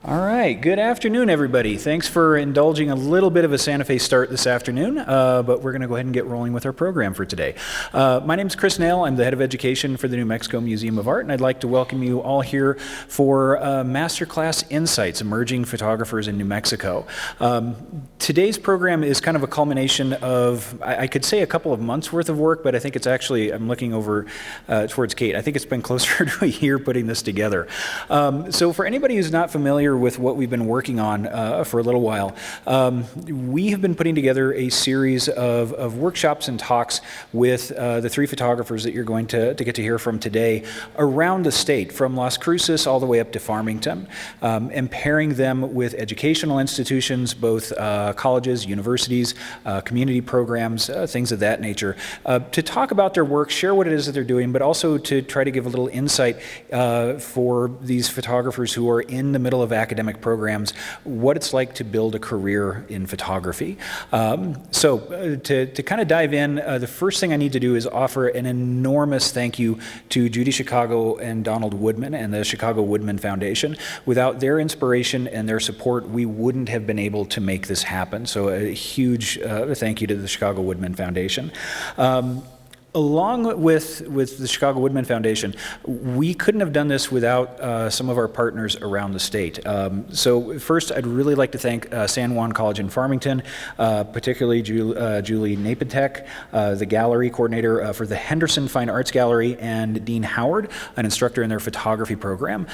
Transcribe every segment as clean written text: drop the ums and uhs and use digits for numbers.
All right, good afternoon, everybody. Thanks for indulging a little bit of a Santa Fe start this afternoon, but we're going to go ahead and get rolling with our program for today. My name is Chris Nail. I'm the head of education for the New Mexico Museum of Art, and I'd like to welcome you all here for Masterclass Insights, Emerging Photographers in New Mexico. Today's program is kind of a culmination of, I could say, a couple of months worth of work, but I think it's actually, I'm looking over towards Kate, I think it's been closer to a year putting this together. So for anybody who's not familiar with what we've been working on for a little while, we have been putting together a series of workshops and talks with the three photographers that you're going to get to hear from today around the state, from Las Cruces all the way up to Farmington, and pairing them with educational institutions, both colleges, universities, community programs, things of that nature, to talk about their work, share what it is that they're doing, but also to try to give a little insight for these photographers who are in the middle of academic programs, what it's like to build a career in photography. So to kind of dive in, the first thing I need to do is offer an enormous thank you to Judy Chicago and Donald Woodman and the Chicago Woodman Foundation. Without their inspiration and their support, we wouldn't have been able to make this happen. So a huge thank you to the Chicago Woodman Foundation. Along with the Chicago Woodman Foundation, we couldn't have done this without some of our partners around the state. So first, I'd really like to thank San Juan College in Farmington, particularly Julie Napitek, the gallery coordinator for the Henderson Fine Arts Gallery, and Dean Howard, an instructor in their photography program.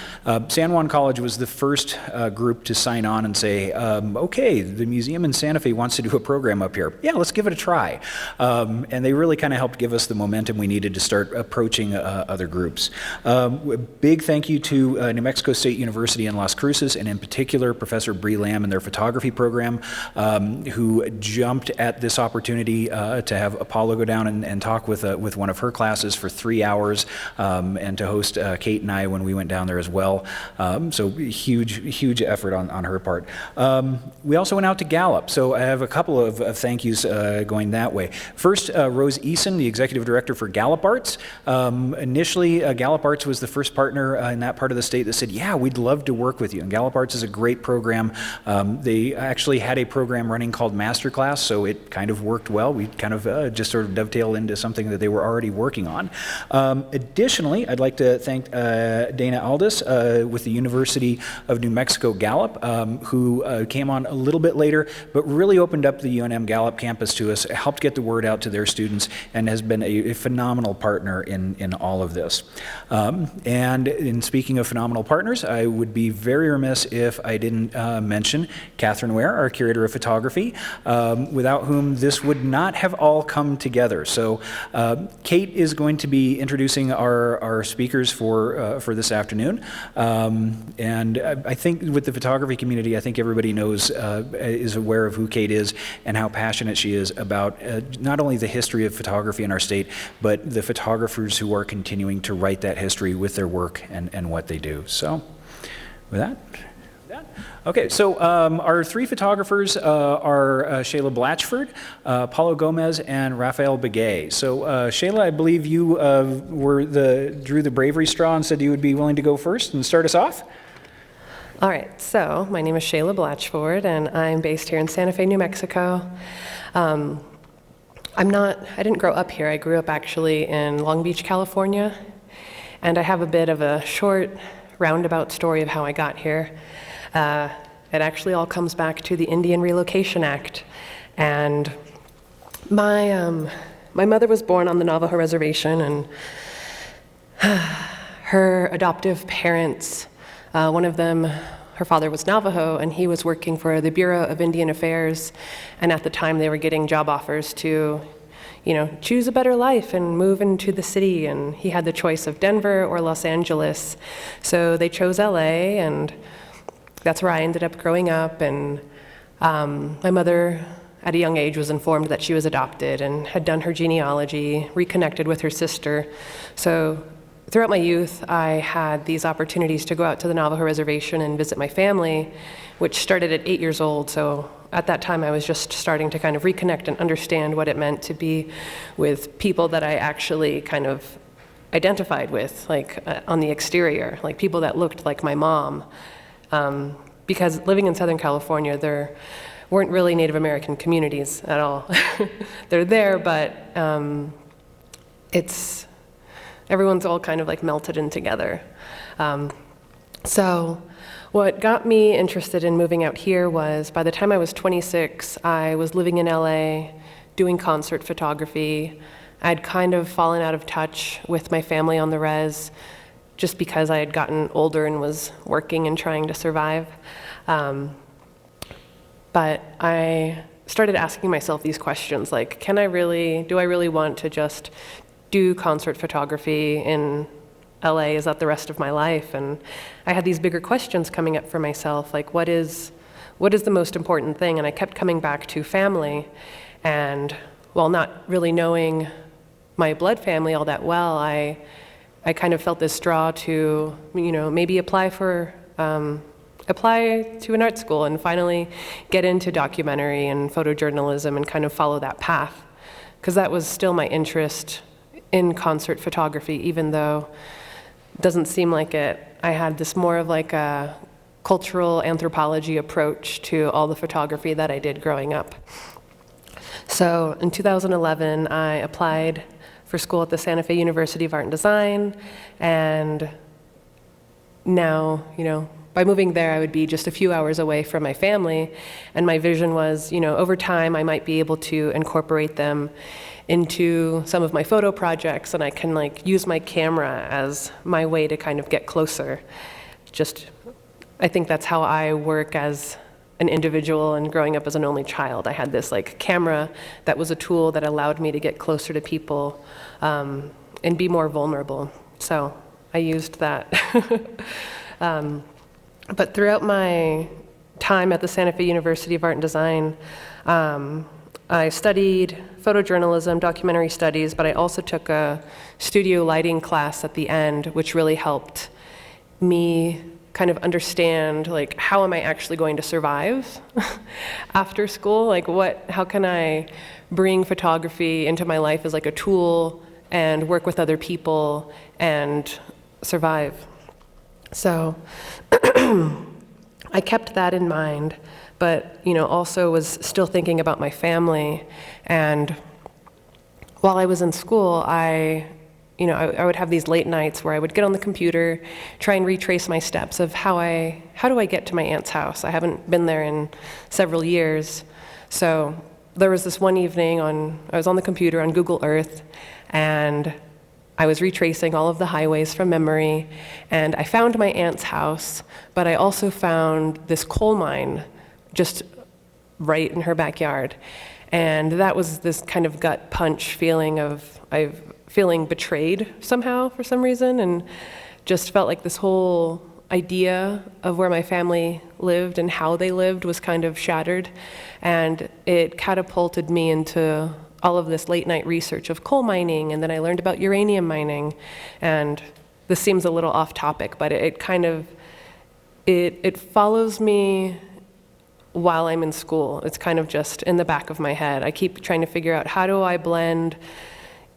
San Juan College was the first group to sign on and say, okay, the museum in Santa Fe wants to do a program up here. Yeah, let's give it a try. And they really kind of helped give us the momentum we needed to start approaching other groups. Big thank you to New Mexico State University in Las Cruces, and in particular Professor Bree Lamb and their photography program, who jumped at this opportunity to have Apolo go down and talk with one of her classes for 3 hours, and to host Kate and I when we went down there as well. So huge effort on her part. We also went out to Gallup, so I have a couple of thank yous going that way. First, Rose Eason, the executive director for Gallup Arts. Initially, Gallup Arts was the first partner in that part of the state that said, yeah, we'd love to work with you. And Gallup Arts is a great program. They actually had a program running called Masterclass, so it kind of worked well. We kind of just sort of dovetailed into something that they were already working on. Additionally, I'd like to thank Dana Aldis with the University of New Mexico Gallup, who came on a little bit later, but really opened up the UNM Gallup campus to us, helped get the word out to their students, and has been a phenomenal partner in all of this. And in speaking of phenomenal partners, I would be very remiss if I didn't mention Catherine Ware, our curator of photography, without whom this would not have all come together. So Kate is going to be introducing our speakers for this afternoon. And I think with the photography community, I think everybody knows, is aware of who Kate is and how passionate she is about not only the history of photography in our state, but the photographers who are continuing to write that history with their work and what they do. So with that. Okay, so our three photographers are Shayla Blatchford, Apolo Gomez, and Rapheal Begay. So Shayla, I believe you drew the bravery straw and said you would be willing to go first and start us off. All right, so my name is Shayla Blatchford, and I'm based here in Santa Fe, New Mexico. I didn't grow up here. I grew up actually in Long Beach, California, and I have a bit of a short, roundabout story of how I got here. It actually all comes back to the Indian Relocation Act, and my mother was born on the Navajo reservation, and her adoptive parents, one of them, her father was Navajo, and he was working for the Bureau of Indian Affairs, and at the time they were getting job offers to, choose a better life and move into the city, and he had the choice of Denver or Los Angeles. So they chose LA, and that's where I ended up growing up, and my mother, at a young age, was informed that she was adopted and had done her genealogy, reconnected with her sister. So throughout my youth, I had these opportunities to go out to the Navajo reservation and visit my family, which started at 8 years old. So at that time, I was just starting to kind of reconnect and understand what it meant to be with people that I actually kind of identified with, like on the exterior, like people that looked like my mom. because living in Southern California, there weren't really Native American communities at all. They're there, but everyone's all kind of like melted in together. So what got me interested in moving out here was, by the time I was 26, I was living in LA, doing concert photography. I'd kind of fallen out of touch with my family on the res, just because I had gotten older and was working and trying to survive. But I started asking myself these questions, like, do I really want to just do concert photography in LA? Is that the rest of my life? And I had these bigger questions coming up for myself, like, what is the most important thing? And I kept coming back to family, and while not really knowing my blood family all that well, I kind of felt this draw to, maybe apply to an art school and finally get into documentary and photojournalism and kind of follow that path. Because that was still my interest in concert photography, even though it doesn't seem like it. I had this more of like a cultural anthropology approach to all the photography that I did growing up. So in 2011, I applied for school at the Santa Fe University of Art and Design, and now, by moving there, I would be just a few hours away from my family, and my vision was, over time, I might be able to incorporate them into some of my photo projects, and I can use my camera as my way to kind of get closer. I think that's how I work as an individual, and growing up as an only child, I had this camera that was a tool that allowed me to get closer to people and be more vulnerable. So I used that. But throughout my time at the Santa Fe University of Art and Design, I studied photojournalism, documentary studies, but I also took a studio lighting class at the end, which really helped me kind of understand, how am I actually going to survive after school? How can I bring photography into my life as a tool and work with other people and survive? So I kept that in mind, but also was still thinking about my family. And while I was in school, I would have these late nights where I would get on the computer, try and retrace my steps of how do I get to my aunt's house? I haven't been there in several years. So there was this one evening I was on the computer on Google Earth, and I was retracing all of the highways from memory, and I found my aunt's house, but I also found this coal mine just right in her backyard. And that was this kind of gut punch feeling of feeling betrayed somehow for some reason, and just felt like this whole idea of where my family lived and how they lived was kind of shattered. And it catapulted me into all of this late night research of coal mining, and then I learned about uranium mining. And this seems a little off topic, but it follows me while I'm in school. It's kind of just in the back of my head. I keep trying to figure out, how do I blend,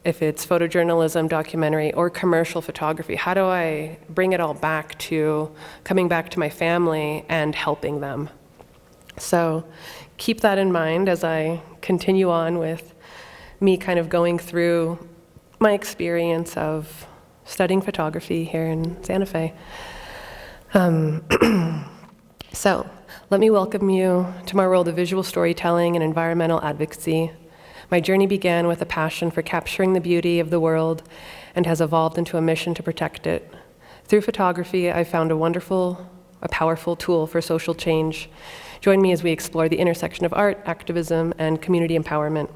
if it's photojournalism, documentary, or commercial photography, how do I bring it all back to coming back to my family and helping them? So keep that in mind as I continue on with me kind of going through my experience of studying photography here in Santa Fe. So let me welcome you to my world of visual storytelling and environmental advocacy. My journey began with a passion for capturing the beauty of the world and has evolved into a mission to protect it. Through photography, I found a powerful tool for social change. Join me as we explore the intersection of art, activism, and community empowerment.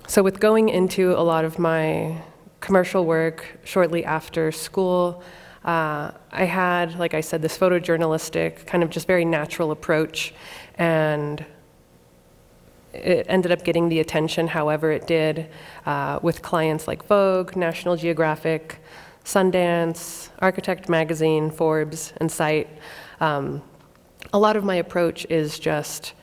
So with going into a lot of my commercial work shortly after school, I had, like I said, this photojournalistic, kind of just very natural approach, and it ended up getting the attention however it did with clients like Vogue, National Geographic, Sundance, Architect Magazine, Forbes, and Site. A lot of my approach is just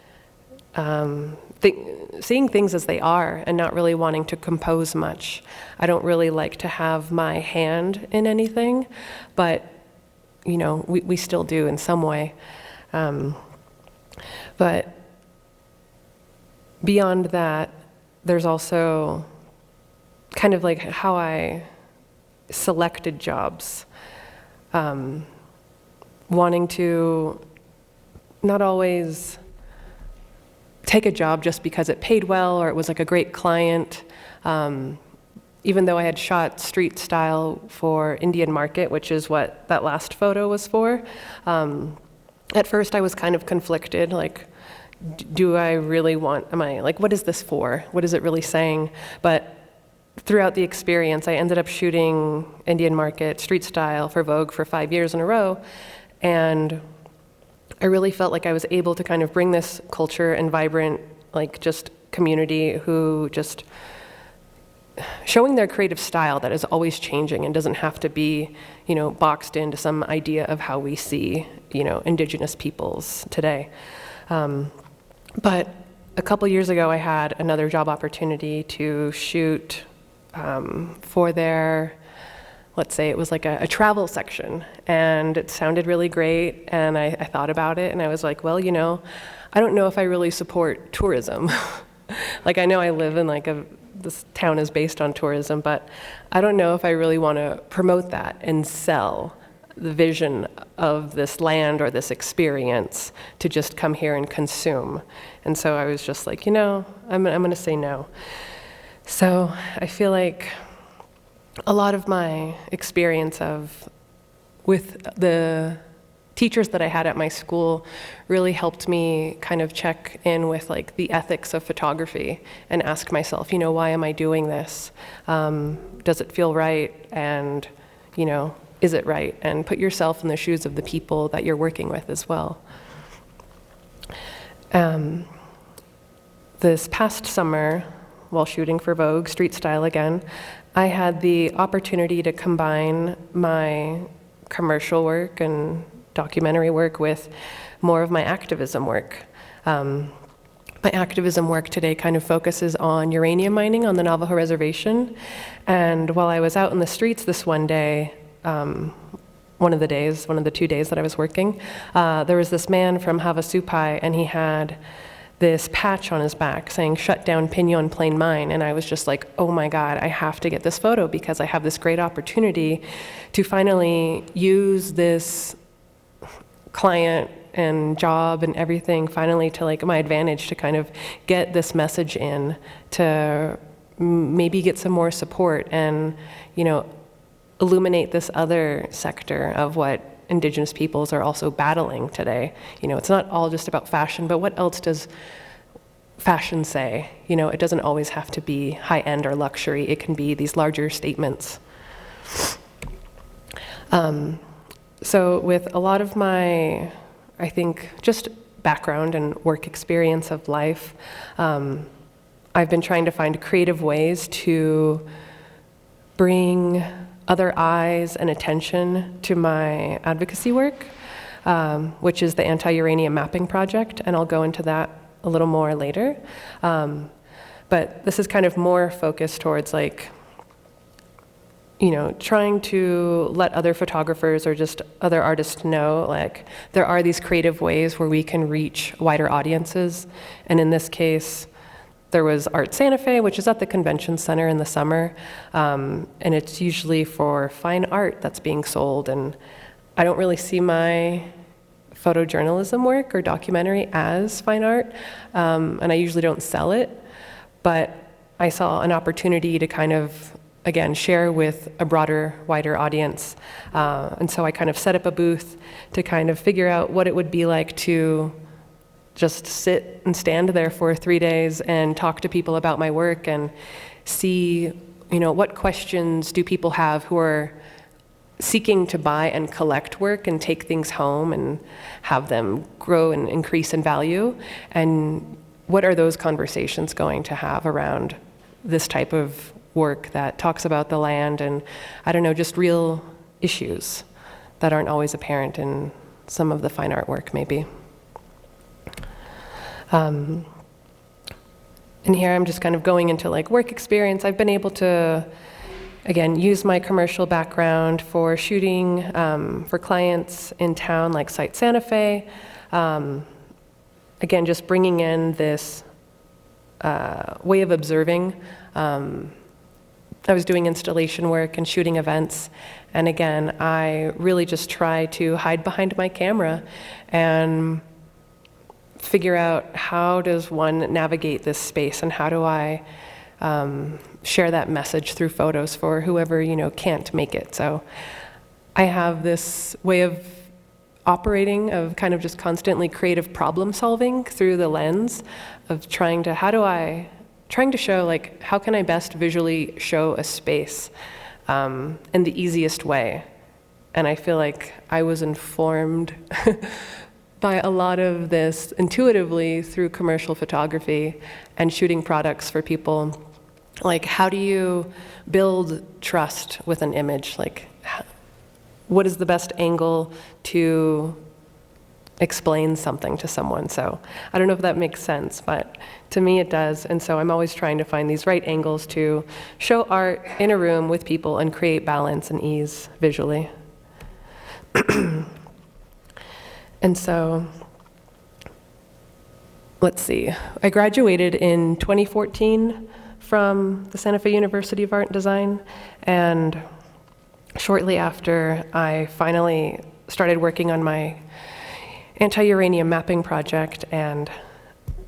seeing things as they are and not really wanting to compose much. I don't really like to have my hand in anything, but we still do in some way. But beyond that, there's also kind of like how I selected jobs. Wanting to not always take a job just because it paid well or it was like a great client. Even though I had shot street style for Indian Market, which is what that last photo was for, at first I was kind of conflicted, like, do I really want, what is this for? What is it really saying? But throughout the experience, I ended up shooting Indian Market street style for Vogue for 5 years in a row, and I really felt like I was able to kind of bring this culture and vibrant, like, just community who just showing their creative style that is always changing and doesn't have to be, boxed into some idea of how we see, indigenous peoples today. But a couple years ago, I had another job opportunity to shoot for their, let's say it was like a travel section, and it sounded really great, and I thought about it, and I was like, well, I don't know if I really support tourism. Like, I know I live in this town is based on tourism, but I don't know if I really want to promote that and sell the vision of this land or this experience to just come here and consume. And so I was just like, I'm going to say no. So I feel like a lot of my experience with the teachers that I had at my school really helped me kind of check in with the ethics of photography and ask myself, why am I doing this? Does it feel right? And, is it right? And put yourself in the shoes of the people that you're working with as well. This past summer, while shooting for Vogue, street style again, I had the opportunity to combine my commercial work and documentary work with more of my activism work. My activism work today kind of focuses on uranium mining on the Navajo reservation. And while I was out in the streets this one day, one of the 2 days that I was working, there was this man from Havasupai, and he had this patch on his back saying, "Shut down Pinon Plain Mine." And I was just like, oh my God, I have to get this photo because I have this great opportunity to finally use this client and job and everything finally to my advantage to kind of get this message in, to maybe get some more support and, illuminate this other sector of what Indigenous peoples are also battling today. It's not all just about fashion, but what else does fashion say? It doesn't always have to be high-end or luxury. It can be these larger statements. So with a lot of my, I think, just background and work experience of life, I've been trying to find creative ways to bring other eyes and attention to my advocacy work, which is the Anti-Uranium Mapping Project, and I'll go into that a little more later. But this is kind of more focused towards trying to let other photographers or just other artists know, there are these creative ways where we can reach wider audiences. And in this case, there was Art Santa Fe, which is at the convention center in the summer, and it's usually for fine art that's being sold. And I don't really see my photojournalism work or documentary as fine art, and I usually don't sell it, but I saw an opportunity to kind of, again, share with a broader, wider audience. And so I kind of set up a booth to kind of figure out what it would be like to just sit and stand there for 3 days and talk to people about my work and see, what questions do people have who are seeking to buy and collect work and take things home and have them grow and increase in value, and what are those conversations going to have around this type of work that talks about the land and, just real issues that aren't always apparent in some of the fine art work, maybe. And here I'm just kind of going into like work experience. I've been able to, again, use my commercial background for shooting for clients in town like Site Santa Fe. Again, just bringing in this way of observing. I was doing installation work and shooting events. And again, I really just try to hide behind my camera and figure out how does one navigate this space and how do I share that message through photos for whoever, can't make it. So I have this way of operating of kind of just constantly creative problem solving through the lens of trying to show like, how can I best visually show a space in the easiest way? And I feel like I was informed by a lot of this intuitively through commercial photography and shooting products for people. Like, how do you build trust with an image? Like, what is the best angle to explain something to someone? So I don't know if that makes sense, but to me it does. And so I'm always trying to find these right angles to show art in a room with people and create balance and ease visually. And so, let's see. I graduated in 2014 from the Santa Fe University of Art and Design, and shortly after, I finally started working on my anti-uranium mapping project, and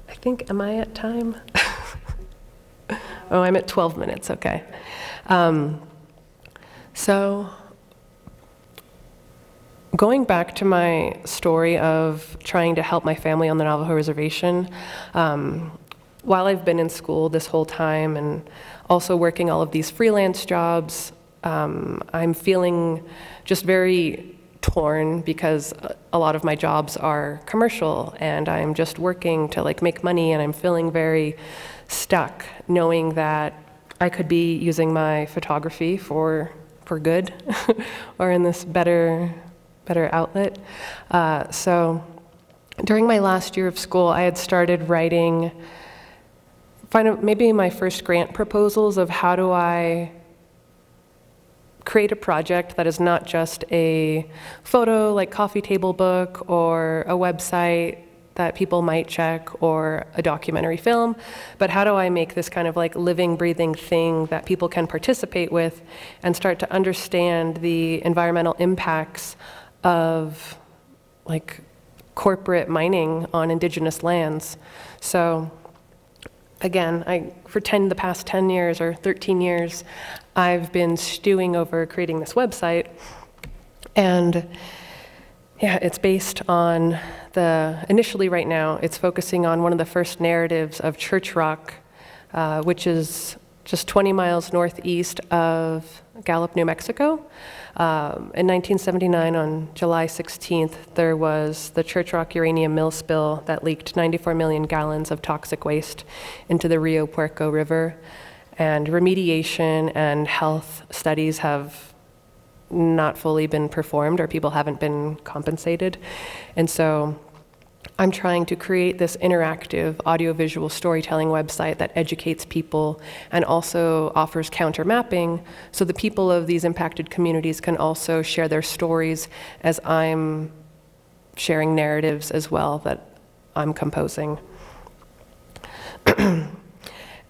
I think, am I at time? Oh, I'm at 12 minutes, okay. So, going back to my story of trying to help my family on the Navajo Reservation, while I've been in school this whole time and also working all of these freelance jobs, I'm feeling just very torn because a lot of my jobs are commercial and I'm just working to like make money, and I'm feeling very stuck knowing that I could be using my photography for good or in this better outlet. So during my last year of school, I had started writing maybe my first grant proposals of how do I create a project that is not just a photo, like coffee table book, or a website that people might check, or a documentary film, but how do I make this kind of like living, breathing thing that people can participate with and start to understand the environmental impacts of like corporate mining on indigenous lands. So again, for the past 10 years or 13 years, I've been stewing over creating this website. And yeah, it's based on initially right now, it's focusing on one of the first narratives of Church Rock, which is just 20 miles northeast of Gallup, New Mexico. In 1979, on July 16th, there was the Church Rock uranium mill spill that leaked 94 million gallons of toxic waste into the Rio Puerco River. And remediation and health studies have not fully been performed, or people haven't been compensated. And so I'm trying to create this interactive audiovisual storytelling website that educates people and also offers counter mapping so the people of these impacted communities can also share their stories as I'm sharing narratives as well that I'm composing.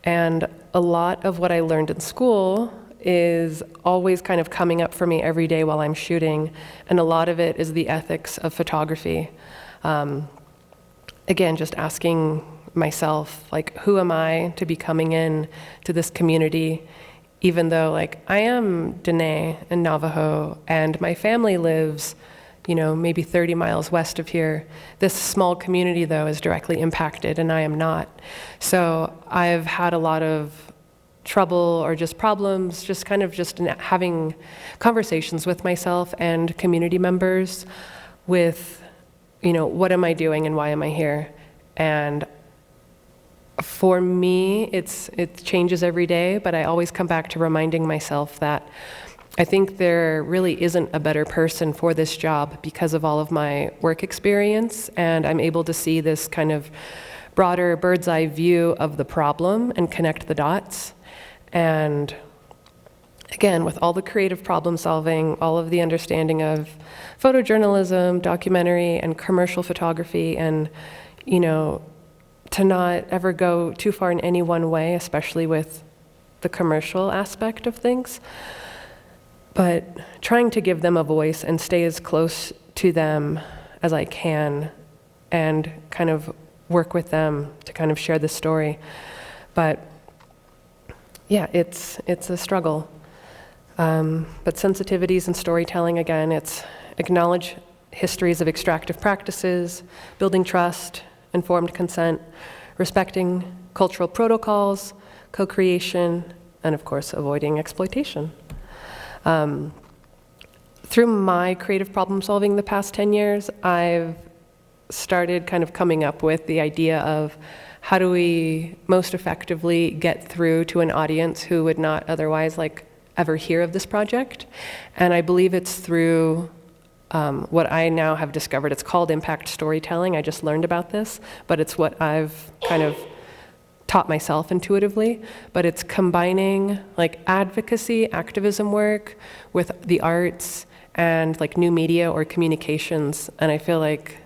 And a lot of what I learned in school is always kind of coming up for me every day while I'm shooting, and a lot of it is the ethics of photography. Again, just asking myself, like, who am I to be coming in to this community, even though, like, I am Dene and Navajo, and my family lives, maybe 30 miles west of here. This small community, though, is directly impacted, and I am not. So I've had a lot of trouble or just problems, just having conversations with myself and community members with, what am I doing and why am I here? And for me, it changes every day, but I always come back to reminding myself that I think there really isn't a better person for this job because of all of my work experience, and I'm able to see this kind of broader bird's eye view of the problem and connect the dots. And again, with all the creative problem solving, all of the understanding of photojournalism, documentary, and commercial photography, and, you know, to not ever go too far in any one way, especially with the commercial aspect of things, but trying to give them a voice and stay as close to them as I can and kind of work with them to kind of share the story. But yeah, it's a struggle. But sensitivities and storytelling, again, it's acknowledge histories of extractive practices, building trust, informed consent, respecting cultural protocols, co-creation, and of course, avoiding exploitation. Through my creative problem solving the past 10 years, I've started kind of coming up with the idea of how do we most effectively get through to an audience who would not otherwise ever hear of this project. And I believe it's through what I now have discovered. It's called impact storytelling. I just learned about this, but it's what I've kind of taught myself intuitively. But it's combining advocacy, activism work with the arts and new media or communications. And I feel like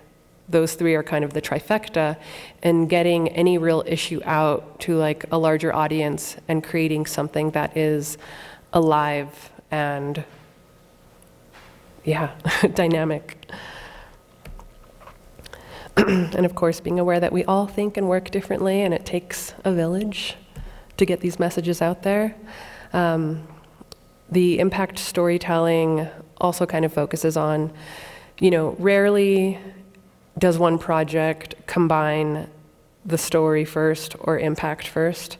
those three are kind of the trifecta in getting any real issue out to a larger audience and creating something that is alive and dynamic. And of course, being aware that we all think and work differently, and it takes a village to get these messages out there. The impact storytelling also kind of focuses on, rarely does one project combine the story first or impact first,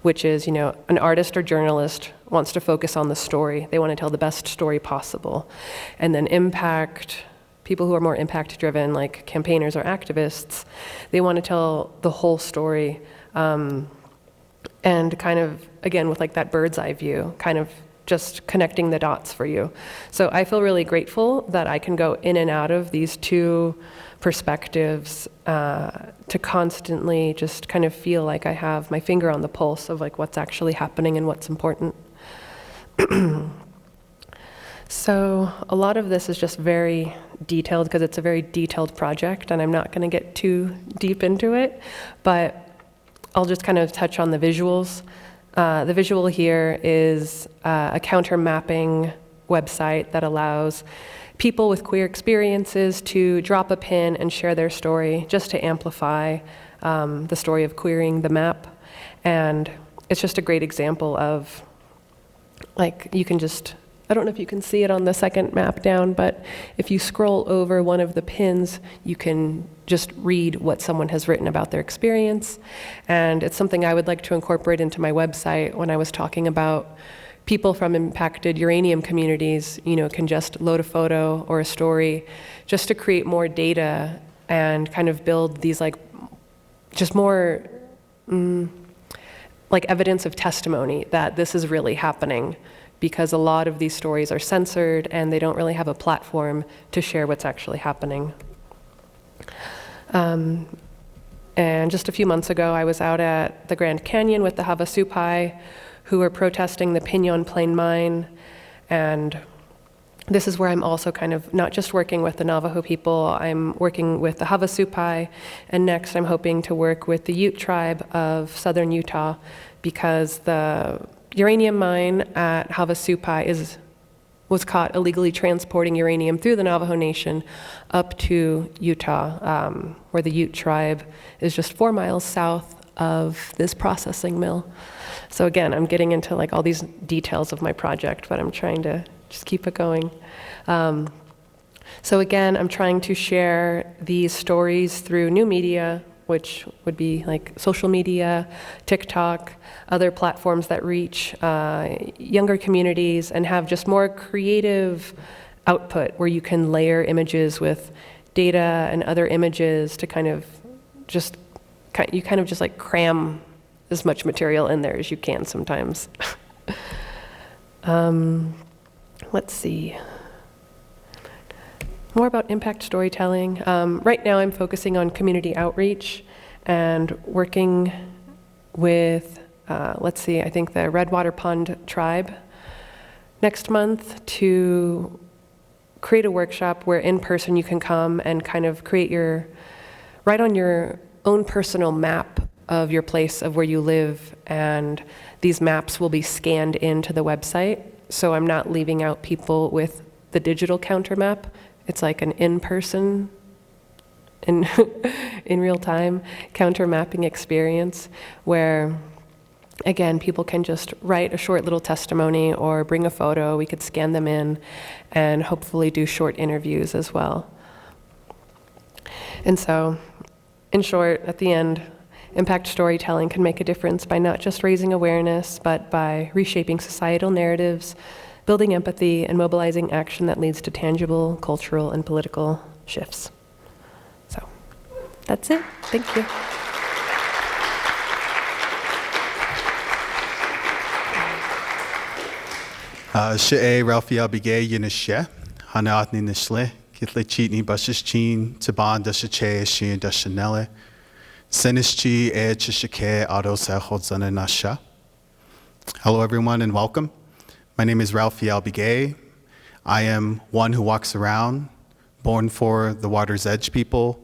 which is, an artist or journalist wants to focus on the story. They want to tell the best story possible. And then impact, people who are more impact-driven, like campaigners or activists, they want to tell the whole story. And kind of, again, with that bird's eye view, kind of just connecting the dots for you. So I feel really grateful that I can go in and out of these two perspectives to constantly just kind of feel like I have my finger on the pulse of what's actually happening and what's important. So a lot of this is just very detailed because it's a very detailed project, and I'm not going to get too deep into it, but I'll just kind of touch on the visuals. The visual here is a counter mapping website that allows people with queer experiences to drop a pin and share their story just to amplify the story of queering the map. And it's just a great example of, you can just, I don't know if you can see it on the second map down, but if you scroll over one of the pins, you can just read what someone has written about their experience. And it's something I would like to incorporate into my website when I was talking about people from impacted uranium communities, can just load a photo or a story just to create more data and kind of build these just more evidence of testimony that this is really happening, because a lot of these stories are censored and they don't really have a platform to share what's actually happening. And just a few months ago, I was out at the Grand Canyon with the Havasupai, who were protesting the Pinon Plain mine. And this is where I'm also kind of not just working with the Navajo people, I'm working with the Havasupai, and next I'm hoping to work with the Ute tribe of southern Utah, because the uranium mine at Havasupai was caught illegally transporting uranium through the Navajo Nation up to Utah, where the Ute tribe is just 4 miles south of this processing mill. So again, I'm getting into all these details of my project, but I'm trying to just keep it going. So again, I'm trying to share these stories through new media, which would be social media, TikTok, other platforms that reach younger communities and have just more creative output where you can layer images with data and other images to kind of just cram as much material in there as you can sometimes. Let's see. More about impact storytelling. Right now I'm focusing on community outreach and working with, I think the Redwater Pond tribe next month to create a workshop where in person you can come and kind of write on your own personal map of your place of where you live, and these maps will be scanned into the website. So I'm not leaving out people with the digital counter map. It's like an in-person, in real time counter mapping experience where, again, people can just write a short little testimony or bring a photo. We could scan them in and hopefully do short interviews as well. And so, in short, at the end, impact storytelling can make a difference by not just raising awareness, but by reshaping societal narratives, building empathy, and mobilizing action that leads to tangible cultural and political shifts. So, that's it. Thank you. Shayla Rapheal Begay Yinishe, Hanaatni Nishle, Kitle Chitni Bashishchin, Taban Dashache, Shin Dashanelle, Senischi E Chishake, Adosa Hodzana Nasha. Hello, everyone, and welcome. My name is Rapheal Begay. I am one who walks around, born for the Water's Edge people.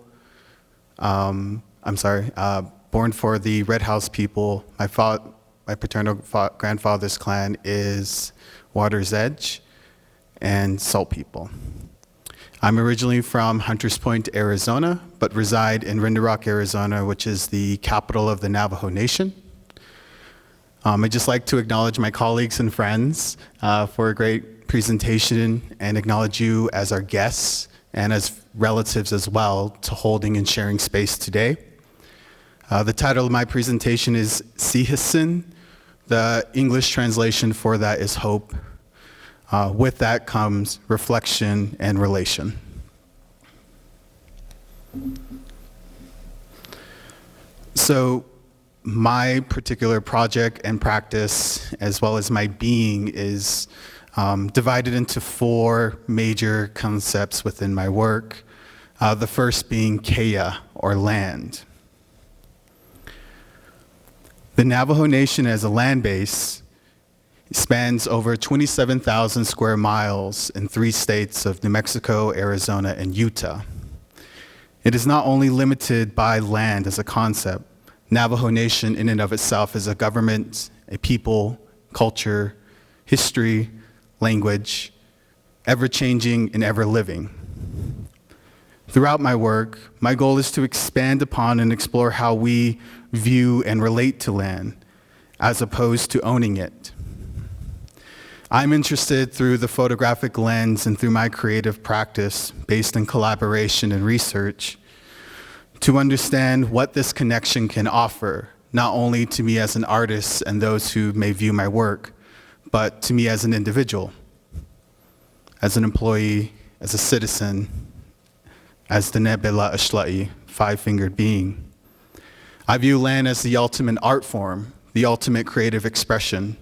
Born for the Red House people. My paternal grandfather's clan is Water's Edge and Salt people. I'm originally from Hunters Point, Arizona, but reside in Render Rock, Arizona, which is the capital of the Navajo Nation. I'd just like to acknowledge my colleagues and friends for a great presentation and acknowledge you as our guests and as relatives as well to holding and sharing space today. The title of my presentation is Sihisin. The English translation for that is hope. With that comes reflection and relation. So my particular project and practice, as well as my being, is divided into 4 major concepts within my work. The first being Kea, or land. The Navajo Nation as a land base spans over 27,000 square miles in 3 states of New Mexico, Arizona, and Utah. It is not only limited by land as a concept. Navajo Nation in and of itself is a government, a people, culture, history, language, ever-changing and ever-living. Throughout my work, my goal is to expand upon and explore how we view and relate to land, as opposed to owning it. I'm interested through the photographic lens and through my creative practice, based in collaboration and research, to understand what this connection can offer, not only to me as an artist and those who may view my work, but to me as an individual, as an employee, as a citizen, as the Nebela Ashla'i, 5-fingered being. I view land as the ultimate art form, the ultimate creative expression,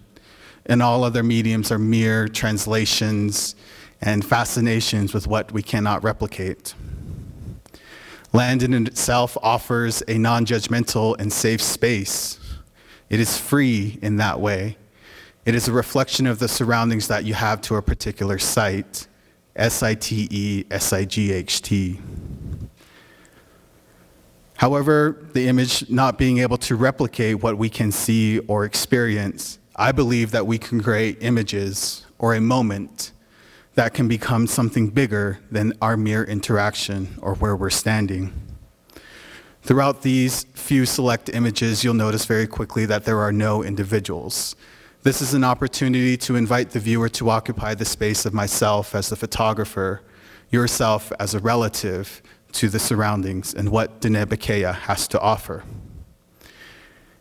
and all other mediums are mere translations and fascinations with what we cannot replicate. Land in itself offers a non-judgmental and safe space. It is free in that way. It is a reflection of the surroundings that you have to a particular site, S-I-T-E, S-I-G-H-T. However, the image not being able to replicate what we can see or experience, I believe that we can create images or a moment that can become something bigger than our mere interaction or where we're standing. Throughout these few select images, you'll notice very quickly that there are no individuals. This is an opportunity to invite the viewer to occupy the space of myself as the photographer, yourself as a relative to the surroundings and what Diné Bikéyah has to offer.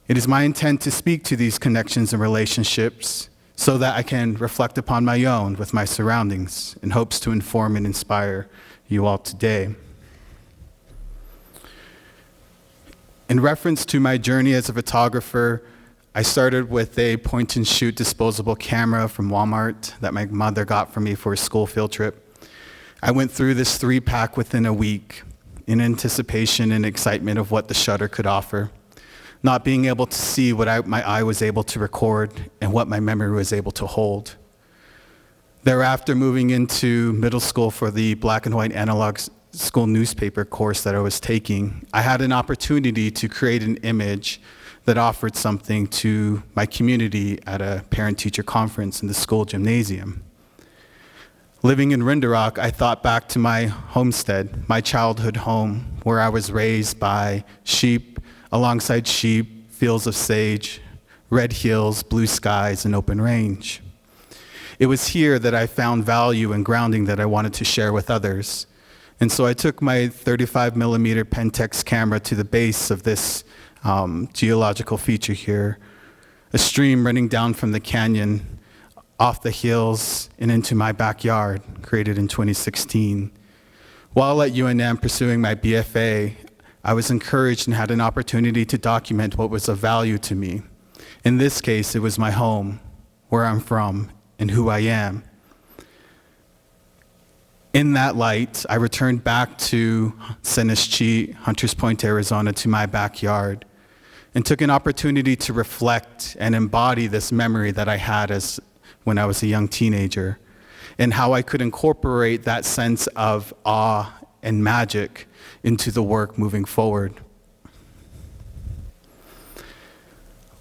It is my intent to speak to these connections and relationships so that I can reflect upon my own with my surroundings in hopes to inform and inspire you all today. In reference to my journey as a photographer, I started with a point-and-shoot disposable camera from Walmart that my mother got for me for a school field trip. I went through this 3-pack within a week. in anticipation and excitement of what the shutter could offer, not being able to see what my eye was able to record and what my memory was able to hold. Thereafter, moving into middle school for the black and white analog school newspaper course that I was taking, I had an opportunity to create an image that offered something to my community at a parent-teacher conference in the school gymnasium. Living in Rinderock, I thought back to my homestead, my childhood home, where I was raised by sheep, alongside sheep, fields of sage, red hills, blue skies, and open range. It was here that I found value and grounding that I wanted to share with others. And so I took my 35 millimeter Pentax camera to the base of this geological feature here, a stream running down from the canyon off the hills and into my backyard, created in 2016. While at UNM pursuing my BFA, I was encouraged and had an opportunity to document what was of value to me. In this case, it was my home, where I'm from, and who I am. In that light, I returned back to Seneschi, Hunters Point, Arizona, to my backyard, and took an opportunity to reflect and embody this memory that I had when I was a young teenager, and how I could incorporate that sense of awe and magic into the work moving forward.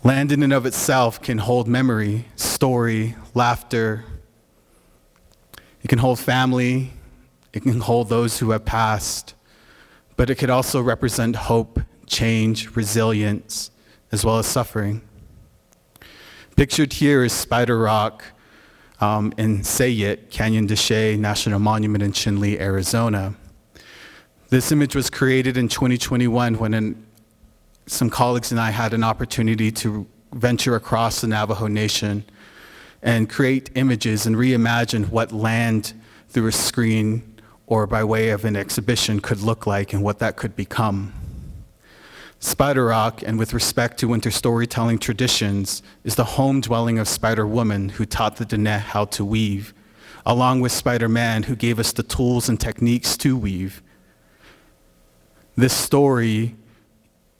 Land in and of itself can hold memory, story, laughter. It can hold family. It can hold those who have passed. But it could also represent hope, change, resilience, as well as suffering. Pictured here is Spider Rock in Sayet, Canyon de Chelly National Monument in Chinle, Arizona. This image was created in 2021 when some colleagues and I had an opportunity to venture across the Navajo Nation and create images and reimagine what land through a screen or by way of an exhibition could look like and what that could become. Spider Rock, and with respect to winter storytelling traditions, is the home dwelling of Spider Woman, who taught the Diné how to weave, along with Spider Man, who gave us the tools and techniques to weave. This story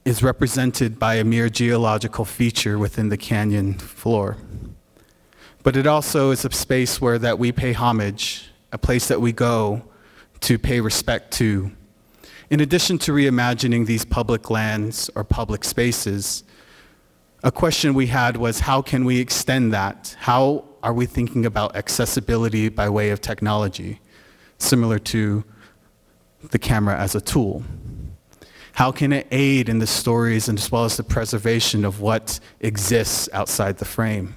is represented by a mere geological feature within the canyon floor. But it also is a space where that we pay homage, a place that we go to pay respect to. In addition to reimagining these public lands or public spaces, a question we had was, how can we extend that? How are we thinking about accessibility by way of technology, similar to the camera as a tool? How can it aid in the stories and as well as the preservation of what exists outside the frame?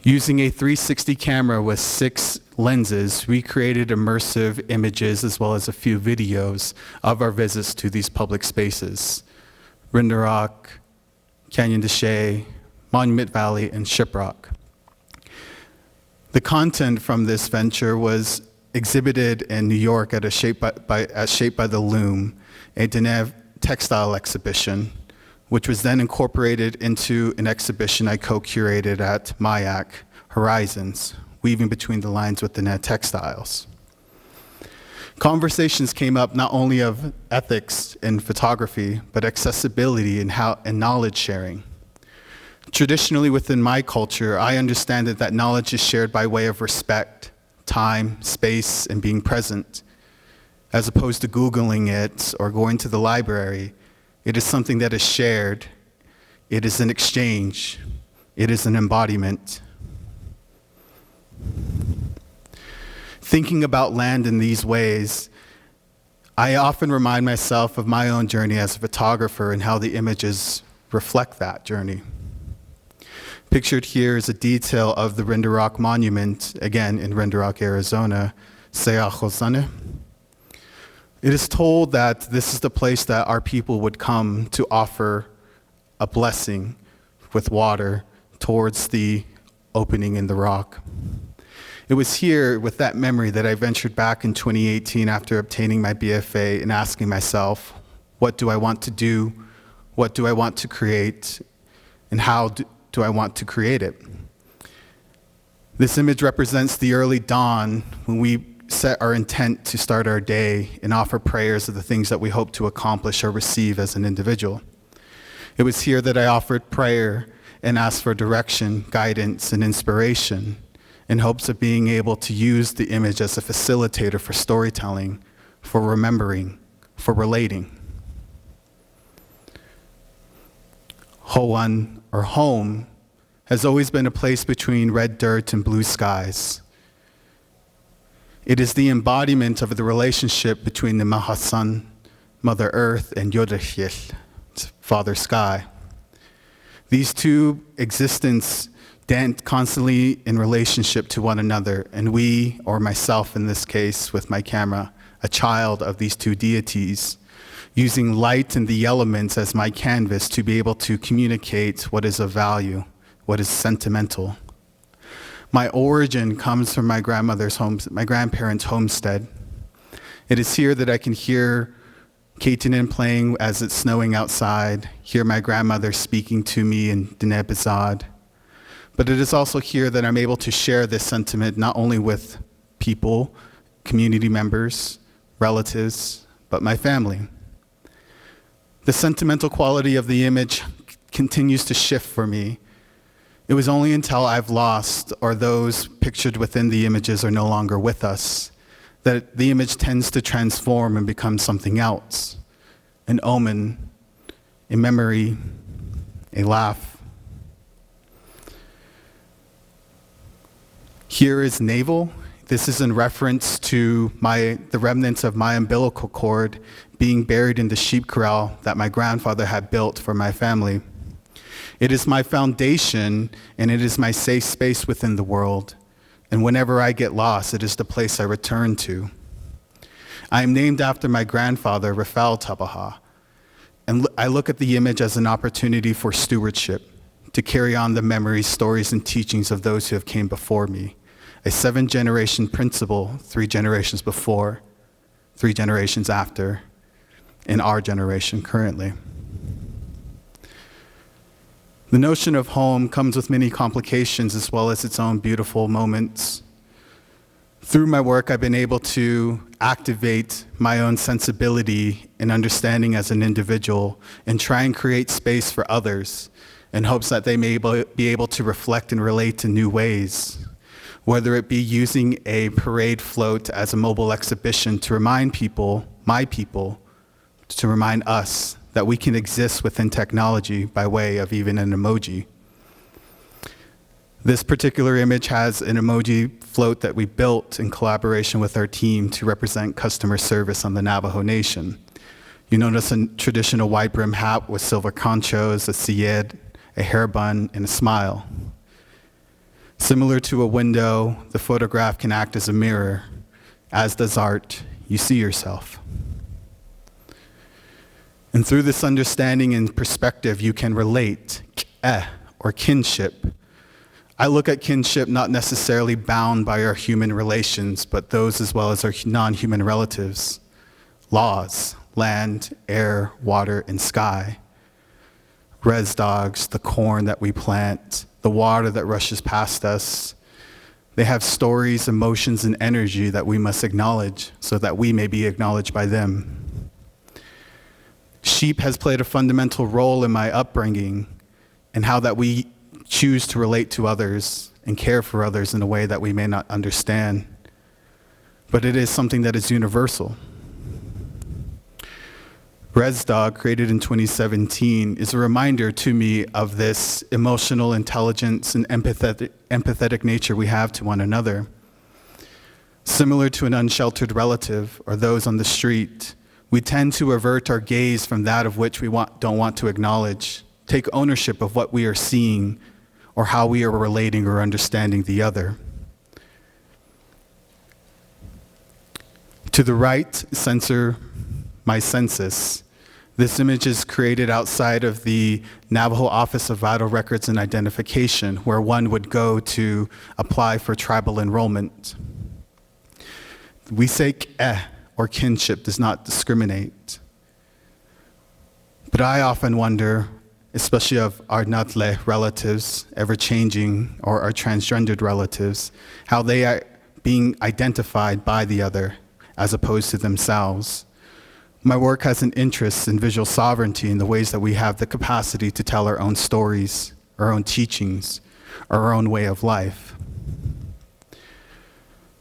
Using a 360 camera with 6 lenses, we created immersive images as well as a few videos of our visits to these public spaces: Rinderock, Canyon de Chelly, Monument Valley, and Shiprock. The content from this venture was exhibited in New York at Shaped by the Loom, a Diné textile exhibition, which was then incorporated into an exhibition I co-curated at MIAC, Horizons, weaving between the lines with Diné textiles. Conversations came up not only of ethics in photography, but accessibility and knowledge sharing. Traditionally within my culture, I understand that knowledge is shared by way of respect, time, space, and being present. As opposed to Googling it or going to the library, it is something that is shared. It is an exchange. It is an embodiment. Thinking about land in these ways, I often remind myself of my own journey as a photographer and how the images reflect that journey. Pictured here is a detail of the Rinderock Monument, again in Rinderock, Arizona, Seachosane. It is told that this is the place that our people would come to offer a blessing with water towards the opening in the rock. It was here with that memory that I ventured back in 2018 after obtaining my BFA and asking myself, what do I want to do? What do I want to create? And how do I want to create it? This image represents the early dawn when we set our intent to start our day and offer prayers of the things that we hope to accomplish or receive as an individual. It was here that I offered prayer and asked for direction, guidance, and inspiration in hopes of being able to use the image as a facilitator for storytelling, for remembering, for relating. Hoan, or home, has always been a place between red dirt and blue skies. It is the embodiment of the relationship between the Mahasan, Mother Earth, and Yodahil, Father Sky. These two existences dance constantly in relationship to one another, and we, or myself in this case with my camera, a child of these two deities, using light and the elements as my canvas to be able to communicate what is of value, what is sentimental. My origin comes from my grandmother's home, my grandparents' homestead. It is here that I can hear Keitanen playing as it's snowing outside, hear my grandmother speaking to me in Dinebazad. But it is also here that I'm able to share this sentiment not only with people, community members, relatives, but my family. The sentimental quality of the image continues to shift for me. It was only until I've lost, or those pictured within the images are no longer with us, that the image tends to transform and become something else. An omen, a memory, a laugh. Here is navel. This is in reference to the remnants of my umbilical cord being buried in the sheep corral that my grandfather had built for my family. It is my foundation, and it is my safe space within the world. And whenever I get lost, it is the place I return to. I am named after my grandfather, Rapheal Begay, and I look at the image as an opportunity for stewardship, to carry on the memories, stories, and teachings of those who have came before me. A 7-generation principle, 3 generations before, 3 generations after, in our generation currently. The notion of home comes with many complications as well as its own beautiful moments. Through my work, I've been able to activate my own sensibility and understanding as an individual and try and create space for others in hopes that they may be able to reflect and relate in new ways, whether it be using a parade float as a mobile exhibition to remind people, my people, to remind us that we can exist within technology by way of even an emoji. This particular image has an emoji float that we built in collaboration with our team to represent customer service on the Navajo Nation. You notice a traditional wide brim hat with silver conchos, a syed, a hair bun, and a smile. Similar to a window, the photograph can act as a mirror. As does art, you see yourself. And through this understanding and perspective, you can relate, or kinship. I look at kinship not necessarily bound by our human relations, but those as well as our non-human relatives. Laws, land, air, water, and sky. Res dogs, the corn that we plant, the water that rushes past us. They have stories, emotions, and energy that we must acknowledge so that we may be acknowledged by them. Sheep has played a fundamental role in my upbringing and how that we choose to relate to others and care for others in a way that we may not understand. But it is something that is universal. Res Dog, created in 2017, is a reminder to me of this emotional intelligence and empathetic nature we have to one another. Similar to an unsheltered relative or those on the street, we tend to avert our gaze from that of which we don't want to acknowledge, take ownership of what we are seeing or how we are relating or understanding the other. To the right, censor my census. This image is created outside of the Navajo Office of Vital Records and Identification, where one would go to apply for tribal enrollment. We say or kinship does not discriminate. But I often wonder, especially of our Natle relatives, ever-changing, or our transgendered relatives, how they being identified by the other as opposed to themselves. My work has an interest in visual sovereignty in the ways that we have the capacity to tell our own stories, our own teachings, our own way of life.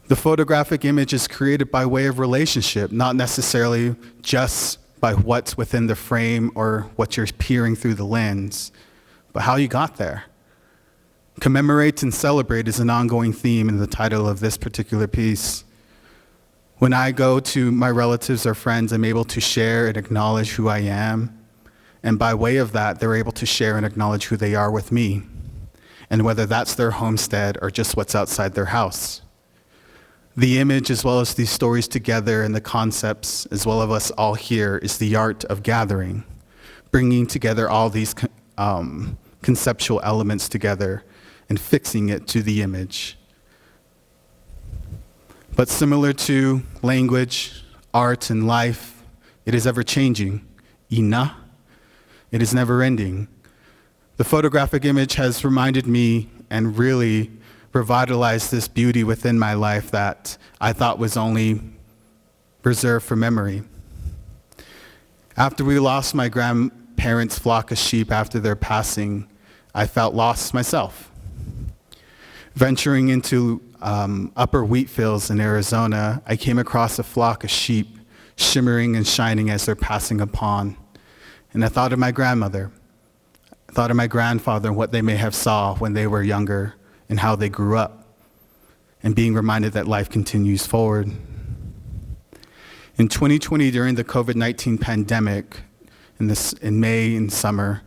The photographic image is created by way of relationship, not necessarily just by what's within the frame or what you're peering through the lens, but how you got there. Commemorate and celebrate is an ongoing theme in the title of this particular piece. When I go to my relatives or friends, I'm able to share and acknowledge who I am. And by way of that, they're able to share and acknowledge who they are with me. And whether that's their homestead or just what's outside their house. The image, as well as these stories together and the concepts, as well as us all here, is the art of gathering, bringing together all these conceptual elements together and fixing it to the image. But similar to language, art, and life, it is ever-changing. Ina, it is never-ending. The photographic image has reminded me and really revitalized this beauty within my life that I thought was only reserved for memory. After we lost my grandparents' flock of sheep after their passing, I felt lost myself. Venturing into upper wheat fields in Arizona, I came across a flock of sheep shimmering and shining as they're passing upon. And I thought of my grandmother. I thought of my grandfather and what they may have saw when they were younger and how they grew up, and being reminded that life continues forward. In 2020, during the COVID-19 pandemic, in May and summer,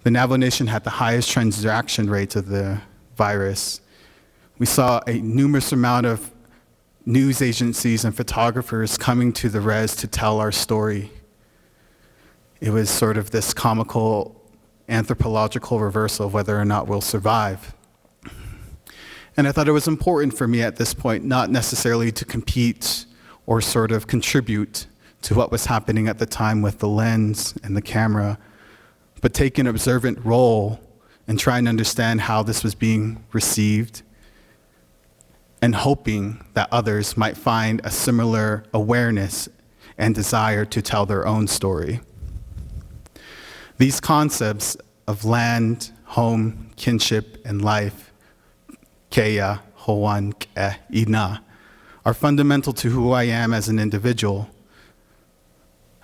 the Navajo Nation had the highest transaction rates of the virus. We saw a numerous amount of news agencies and photographers coming to the res to tell our story. It was sort of this comical anthropological reversal of whether or not we'll survive. And I thought it was important for me at this point not necessarily to compete or sort of contribute to what was happening at the time with the lens and the camera, but take an observant role and try and understand how this was being received, and hoping that others might find a similar awareness and desire to tell their own story. These concepts of land, home, kinship, and life, Keya, Hoan, Ke, Ina, are fundamental to who I am as an individual,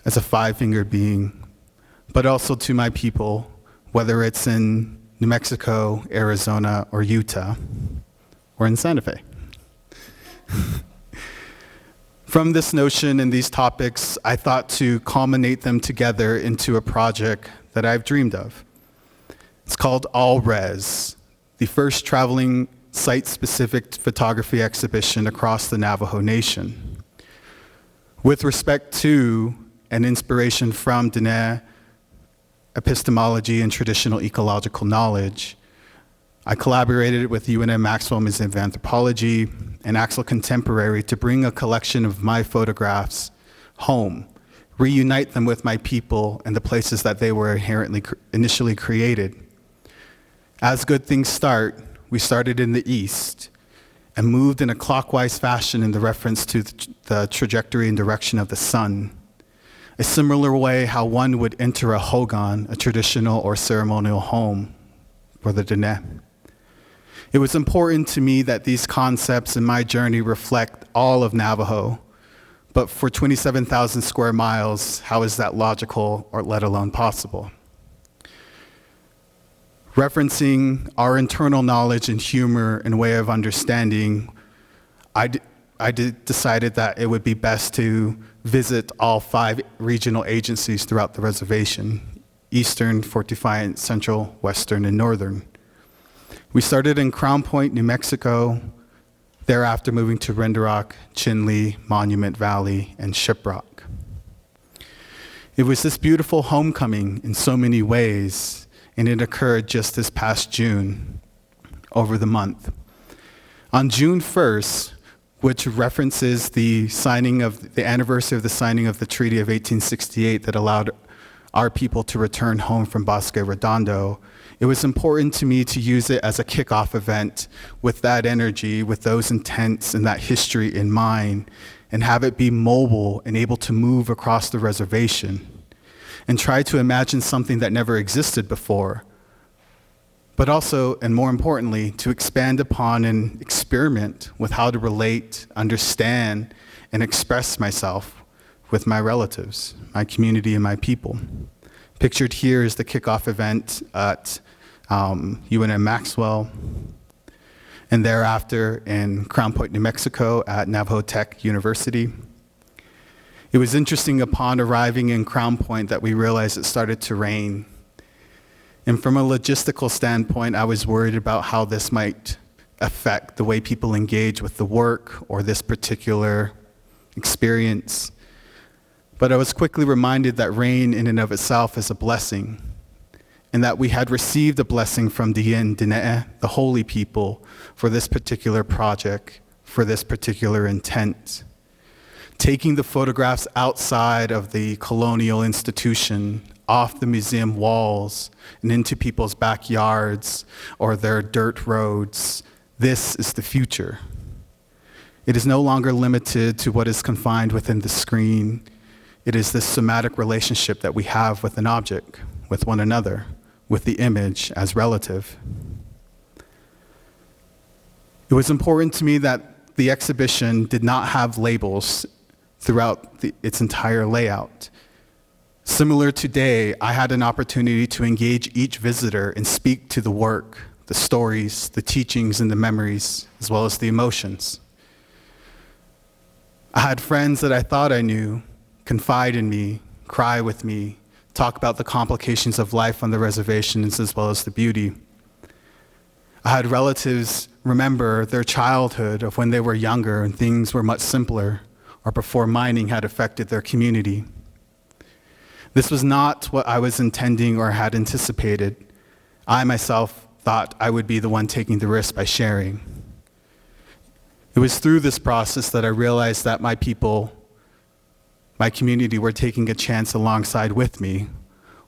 as a five-fingered being, but also to my people, whether it's in New Mexico, Arizona, or Utah, or in Santa Fe. From this notion and these topics, I thought to culminate them together into a project that I've dreamed of. It's called All Res, the first traveling site-specific photography exhibition across the Navajo Nation. With respect to and inspiration from Diné epistemology and traditional ecological knowledge, I collaborated with UNM Maxwell Museum of Anthropology and Axel Contemporary to bring a collection of my photographs home, reunite them with my people and the places that they were initially created. As good things start, we started in the east and moved in a clockwise fashion in the reference to the trajectory and direction of the sun. A similar way how one would enter a hogan, a traditional or ceremonial home for the Diné. It was important to me that these concepts in my journey reflect all of Navajo, but for 27,000 square miles, how is that logical or let alone possible? Referencing our internal knowledge and humor and way of understanding, I decided that it would be best to visit all 5 regional agencies throughout the reservation: Eastern, Fort Defiant, Central, Western, and Northern. We started in Crown Point, New Mexico, thereafter moving to Rinderock, Chinle, Monument Valley, and Shiprock. It was this beautiful homecoming in so many ways, and it occurred just this past June, over the month. On June 1st, which references the anniversary of the signing of the Treaty of 1868 that allowed our people to return home from Bosque Redondo, it was important to me to use it as a kickoff event with that energy, with those intents and that history in mind, and have it be mobile and able to move across the reservation, and try to imagine something that never existed before, but also, and more importantly, to expand upon and experiment with how to relate, understand, and express myself with my relatives, my community, and my people. Pictured here is the kickoff event at UNM Maxwell, and thereafter in Crown Point, New Mexico at Navajo Tech University. It was interesting upon arriving in Crown Point that we realized it started to rain. And from a logistical standpoint, I was worried about how this might affect the way people engage with the work or this particular experience. But I was quickly reminded that rain in and of itself is a blessing, and that we had received a blessing from Diyen Dine'e, the holy people, for this particular project, for this particular intent. Taking the photographs outside of the colonial institution, off the museum walls, and into people's backyards or their dirt roads, this is the future. It is no longer limited to what is confined within the screen. It is this somatic relationship that we have with an object, with one another, with the image as relative. It was important to me that the exhibition did not have labels throughout its entire layout. Similar today, I had an opportunity to engage each visitor and speak to the work, the stories, the teachings, and the memories, as well as the emotions. I had friends that I thought I knew confide in me, cry with me, talk about the complications of life on the reservations as well as the beauty. I had relatives remember their childhood of when they were younger and things were much simpler, or before mining had affected their community. This was not what I was intending or had anticipated. I myself thought I would be the one taking the risk by sharing. It was through this process that I realized that my people, my community, were taking a chance alongside with me,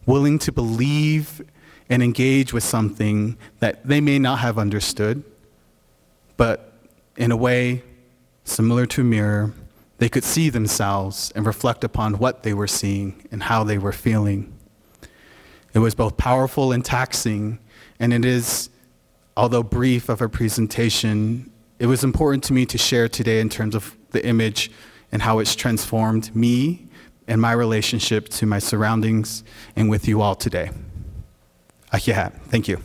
willing to believe and engage with something that they may not have understood, but in a way similar to a mirror, they could see themselves and reflect upon what they were seeing and how they were feeling. It was both powerful and taxing, and it is, although brief of a presentation, it was important to me to share today in terms of the image and how it's transformed me and my relationship to my surroundings and with you all today. Ahiya, thank you.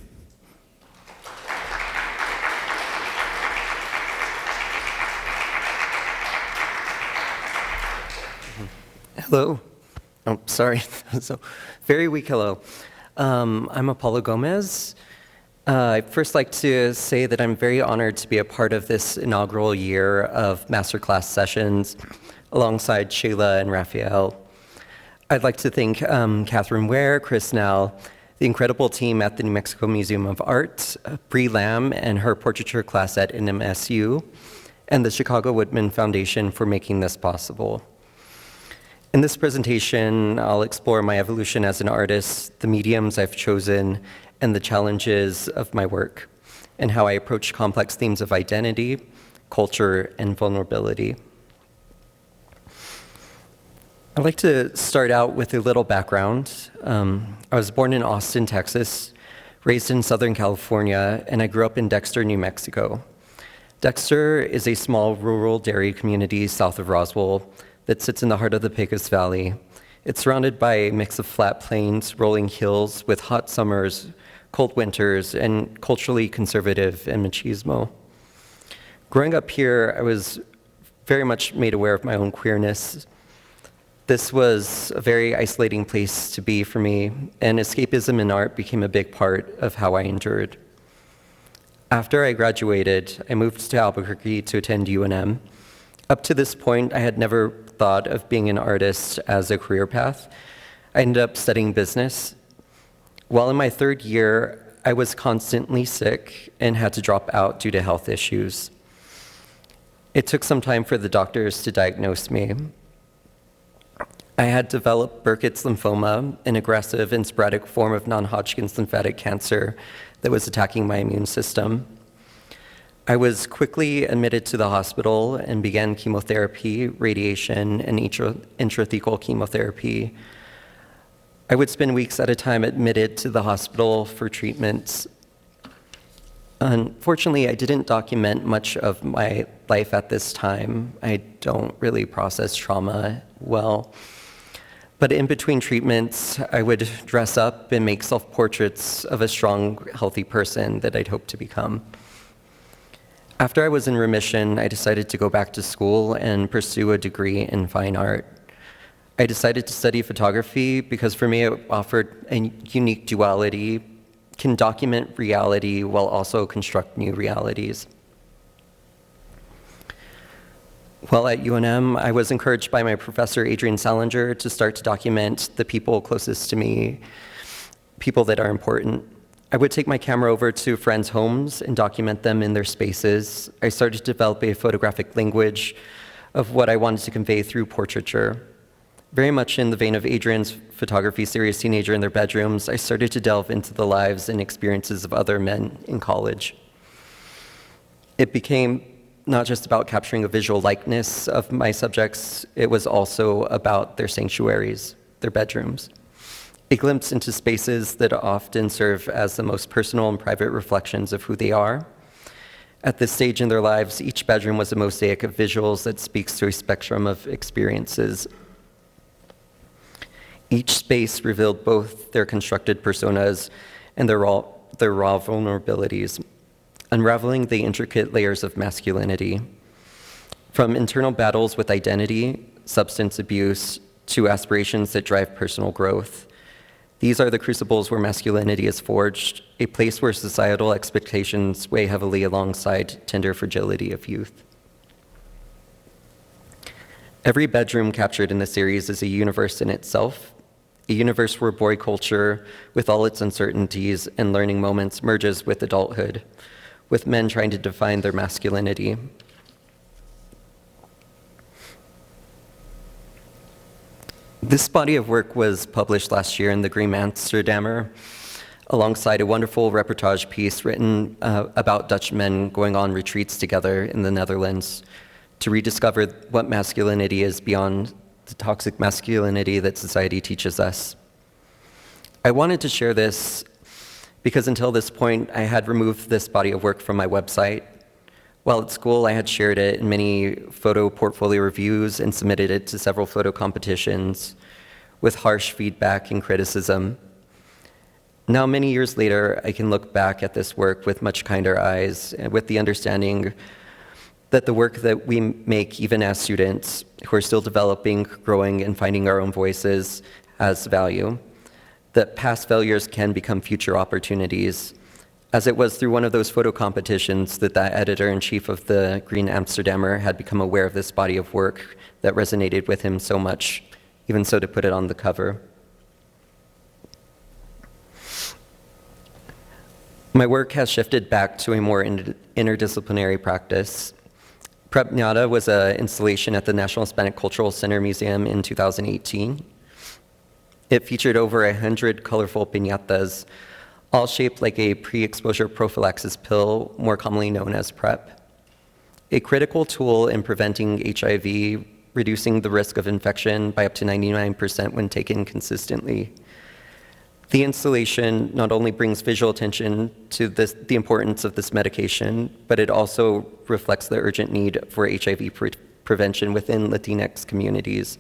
Hello. Oh, sorry. So, very weak hello. I'm Apolo Gomez. I'd first like to say that I'm very honored to be a part of this inaugural year of masterclass sessions alongside Shayla and Rapheal. I'd like to thank Catherine Ware, Chris Nell, the incredible team at the New Mexico Museum of Art, Bree Lamb and her portraiture class at NMSU, and the Chicago Woodman Foundation for making this possible. In this presentation, I'll explore my evolution as an artist, the mediums I've chosen, and the challenges of my work, and how I approach complex themes of identity, culture, and vulnerability. I'd like to start out with a little background. I was born in Austin, Texas, raised in Southern California, and I grew up in Dexter, New Mexico. Dexter is a small rural dairy community south of Roswell that sits in the heart of the Pecos Valley. It's surrounded by a mix of flat plains, rolling hills with hot summers, cold winters, and culturally conservative and machismo. Growing up here, I was very much made aware of my own queerness. This was a very isolating place to be for me, and escapism in art became a big part of how I endured. After I graduated, I moved to Albuquerque to attend UNM. Up to this point, I had never thought of being an artist as a career path. I ended up studying business. While in my third year, I was constantly sick and had to drop out due to health issues. It took some time for the doctors to diagnose me. I had developed Burkitt's lymphoma, an aggressive and sporadic form of non-Hodgkin's lymphatic cancer that was attacking my immune system. I was quickly admitted to the hospital and began chemotherapy, radiation, and intrathecal chemotherapy. I would spend weeks at a time admitted to the hospital for treatments. Unfortunately, I didn't document much of my life at this time. I don't really process trauma well. But in between treatments, I would dress up and make self-portraits of a strong, healthy person that I'd hoped to become. After I was in remission, I decided to go back to school and pursue a degree in fine art. I decided to study photography because for me it offered a unique duality, can document reality while also construct new realities. While at UNM, I was encouraged by my professor, Adrian Salinger, to start to document the people closest to me, people that are important. I would take my camera over to friends' homes and document them in their spaces. I started to develop a photographic language of what I wanted to convey through portraiture. Very much in the vein of Adrian's photography series, Teenager in Their Bedrooms, I started to delve into the lives and experiences of other men in college. It became not just about capturing a visual likeness of my subjects, it was also about their sanctuaries, their bedrooms. A glimpse into spaces that often serve as the most personal and private reflections of who they are. At this stage in their lives, each bedroom was a mosaic of visuals that speaks to a spectrum of experiences. Each space revealed both their constructed personas and their raw vulnerabilities, unraveling the intricate layers of masculinity. From internal battles with identity, substance abuse, to aspirations that drive personal growth. These are the crucibles where masculinity is forged, a place where societal expectations weigh heavily alongside tender fragility of youth. Every bedroom captured in the series is a universe in itself, a universe where boy culture, with all its uncertainties and learning moments, merges with adulthood, with men trying to define their masculinity. This body of work was published last year in the Green Amsterdammer, alongside a wonderful reportage piece written about Dutch men going on retreats together in the Netherlands to rediscover what masculinity is beyond the toxic masculinity that society teaches us. I wanted to share this because until this point, I had removed this body of work from my website. While at school, I had shared it in many photo portfolio reviews and submitted it to several photo competitions with harsh feedback and criticism. Now, many years later, I can look back at this work with much kinder eyes and with the understanding that the work that we make, even as students who are still developing, growing, and finding our own voices, has value. That past failures can become future opportunities, as it was through one of those photo competitions that editor-in-chief of the Green Amsterdammer had become aware of this body of work that resonated with him so much, even so to put it on the cover. My work has shifted back to a more interdisciplinary practice. Prepñada was an installation at the National Hispanic Cultural Center Museum in 2018. It featured over 100 colorful piñatas, all shaped like a pre-exposure prophylaxis pill, more commonly known as PrEP. A critical tool in preventing HIV, reducing the risk of infection by up to 99% when taken consistently. The installation not only brings visual attention to the importance of this medication, but it also reflects the urgent need for HIV prevention within Latinx communities,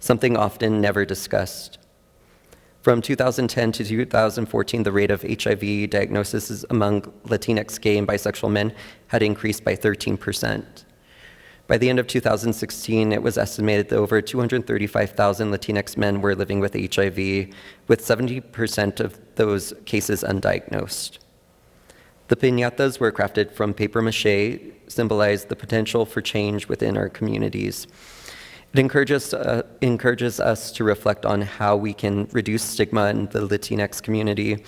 something often never discussed. From 2010 to 2014, the rate of HIV diagnoses among Latinx gay and bisexual men had increased by 13%. By the end of 2016, it was estimated that over 235,000 Latinx men were living with HIV, with 70% of those cases undiagnosed. The piñatas were crafted from paper mache, symbolized the potential for change within our communities. It encourages us to reflect on how we can reduce stigma in the Latinx community,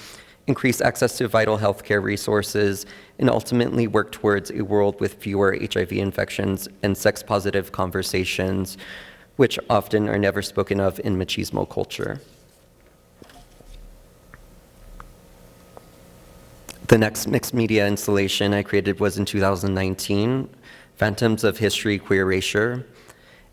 increase access to vital healthcare resources, and ultimately work towards a world with fewer HIV infections and sex-positive conversations which often are never spoken of in machismo culture. The next mixed media installation I created was in 2019, Phantoms of History, Queer Erasure.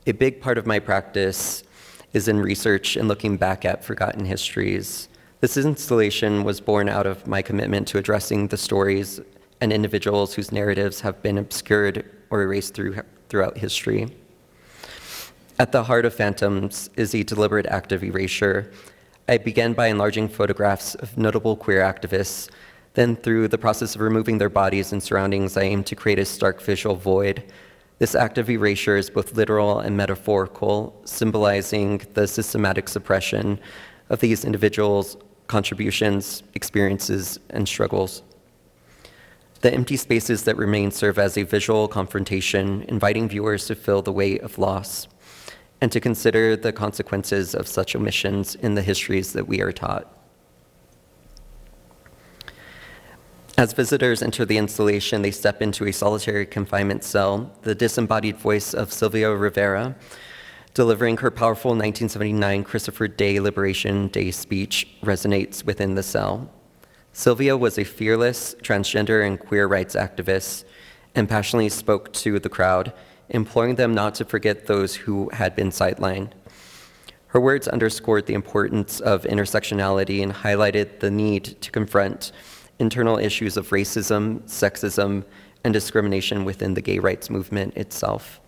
A big part of my practice is in research and looking back at forgotten histories. This installation was born out of my commitment to addressing the stories and individuals whose narratives have been obscured or erased throughout history. At the heart of Phantoms is a deliberate act of erasure. I began by enlarging photographs of notable queer activists. Then, through the process of removing their bodies and surroundings, I aimed to create a stark visual void. This act of erasure is both literal and metaphorical, symbolizing the systematic suppression of these individuals' contributions, experiences, and struggles. The empty spaces that remain serve as a visual confrontation, inviting viewers to feel the weight of loss and to consider the consequences of such omissions in the histories that we are taught. As visitors enter the installation, they step into a solitary confinement cell. The disembodied voice of Sylvia Rivera, delivering her powerful 1979 Christopher Day Liberation Day speech, resonates within the cell. Sylvia was a fearless transgender and queer rights activist and passionately spoke to the crowd, imploring them not to forget those who had been sidelined. Her words underscored the importance of intersectionality and highlighted the need to confront internal issues of racism, sexism, and discrimination within the gay rights movement itself.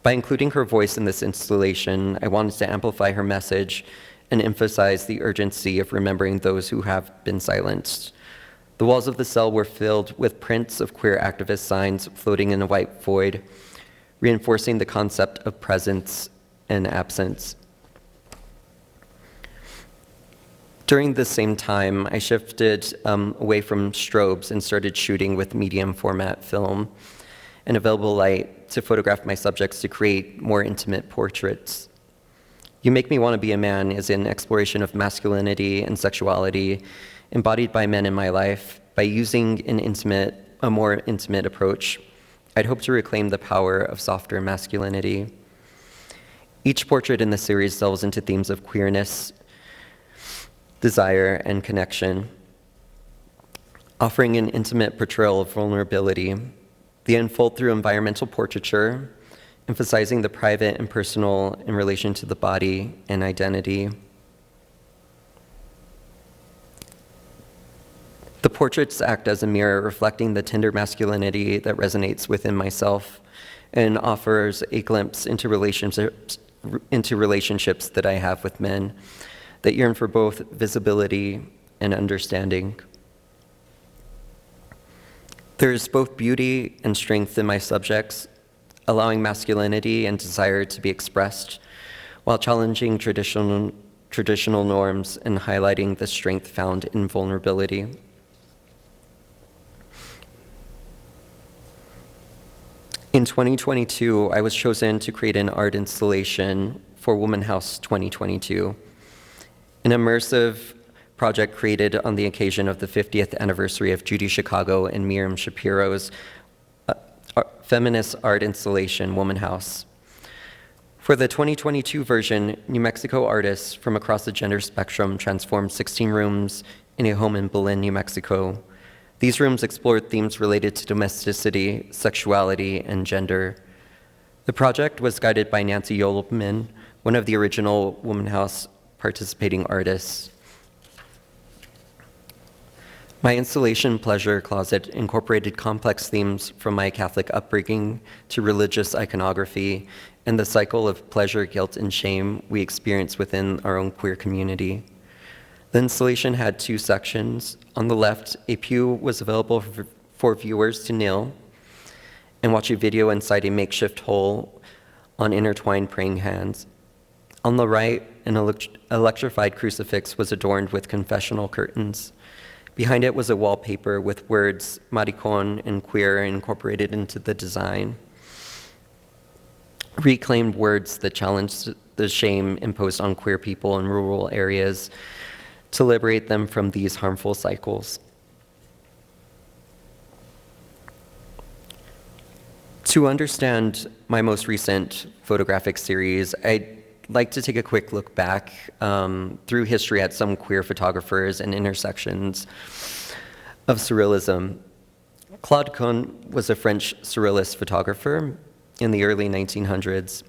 By including her voice in this installation, I wanted to amplify her message and emphasize the urgency of remembering those who have been silenced. The walls of the cell were filled with prints of queer activist signs floating in a white void, reinforcing the concept of presence and absence. During the same time, I shifted away from strobes and started shooting with medium format film and available light to photograph my subjects to create more intimate portraits. You Make Me Want to Be a Man is an exploration of masculinity and sexuality embodied by men in my life. By using a more intimate approach, I'd hope to reclaim the power of softer masculinity. Each portrait in the series delves into themes of queerness, desire, and connection, offering an intimate portrayal of vulnerability. They unfold through environmental portraiture, emphasizing the private and personal in relation to the body and identity. The portraits act as a mirror, reflecting the tender masculinity that resonates within myself and offers a glimpse into relationships that I have with men that yearn for both visibility and understanding. There's both beauty and strength in my subjects, allowing masculinity and desire to be expressed while challenging traditional norms and highlighting the strength found in vulnerability. In 2022, I was chosen to create an art installation for Woman House 2022, an immersive project created on the occasion of the 50th anniversary of Judy Chicago and Miriam Shapiro's feminist art installation, Woman House. For the 2022 version, New Mexico artists from across the gender spectrum transformed 16 rooms in a home in Belen, New Mexico. These rooms explored themes related to domesticity, sexuality, and gender. The project was guided by Nancy Yolman, one of the original Woman House participating artists. My installation, Pleasure Closet, incorporated complex themes from my Catholic upbringing to religious iconography and the cycle of pleasure, guilt, and shame we experience within our own queer community. The installation had two sections. On the left, a pew was available for viewers to kneel and watch a video inside a makeshift hole on intertwined praying hands. On the right, an electrified crucifix was adorned with confessional curtains. Behind it was a wallpaper with words maricon and queer incorporated into the design. Reclaimed words that challenged the shame imposed on queer people in rural areas to liberate them from these harmful cycles. To understand my most recent photographic series, I'd like to take a quick look back through history at some queer photographers and intersections of surrealism. Claude Cahun was a French surrealist photographer in the early 1900s.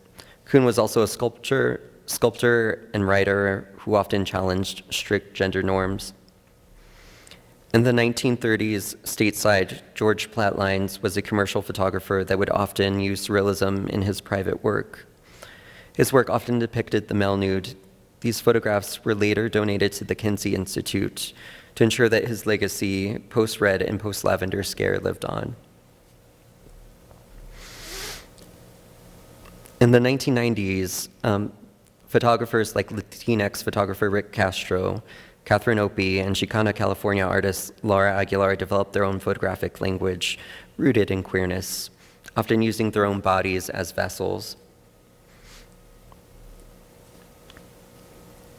Cahun was also a sculptor and writer who often challenged strict gender norms. In the 1930s, stateside, George Platlines was a commercial photographer that would often use surrealism in his private work. His work often depicted the male nude. These photographs were later donated to the Kinsey Institute to ensure that his legacy, post-Red and post-Lavender Scare, lived on. In the 1990s, photographers like Latinx photographer Rick Castro, Catherine Opie, and Chicana, California artist Laura Aguilar developed their own photographic language rooted in queerness, often using their own bodies as vessels.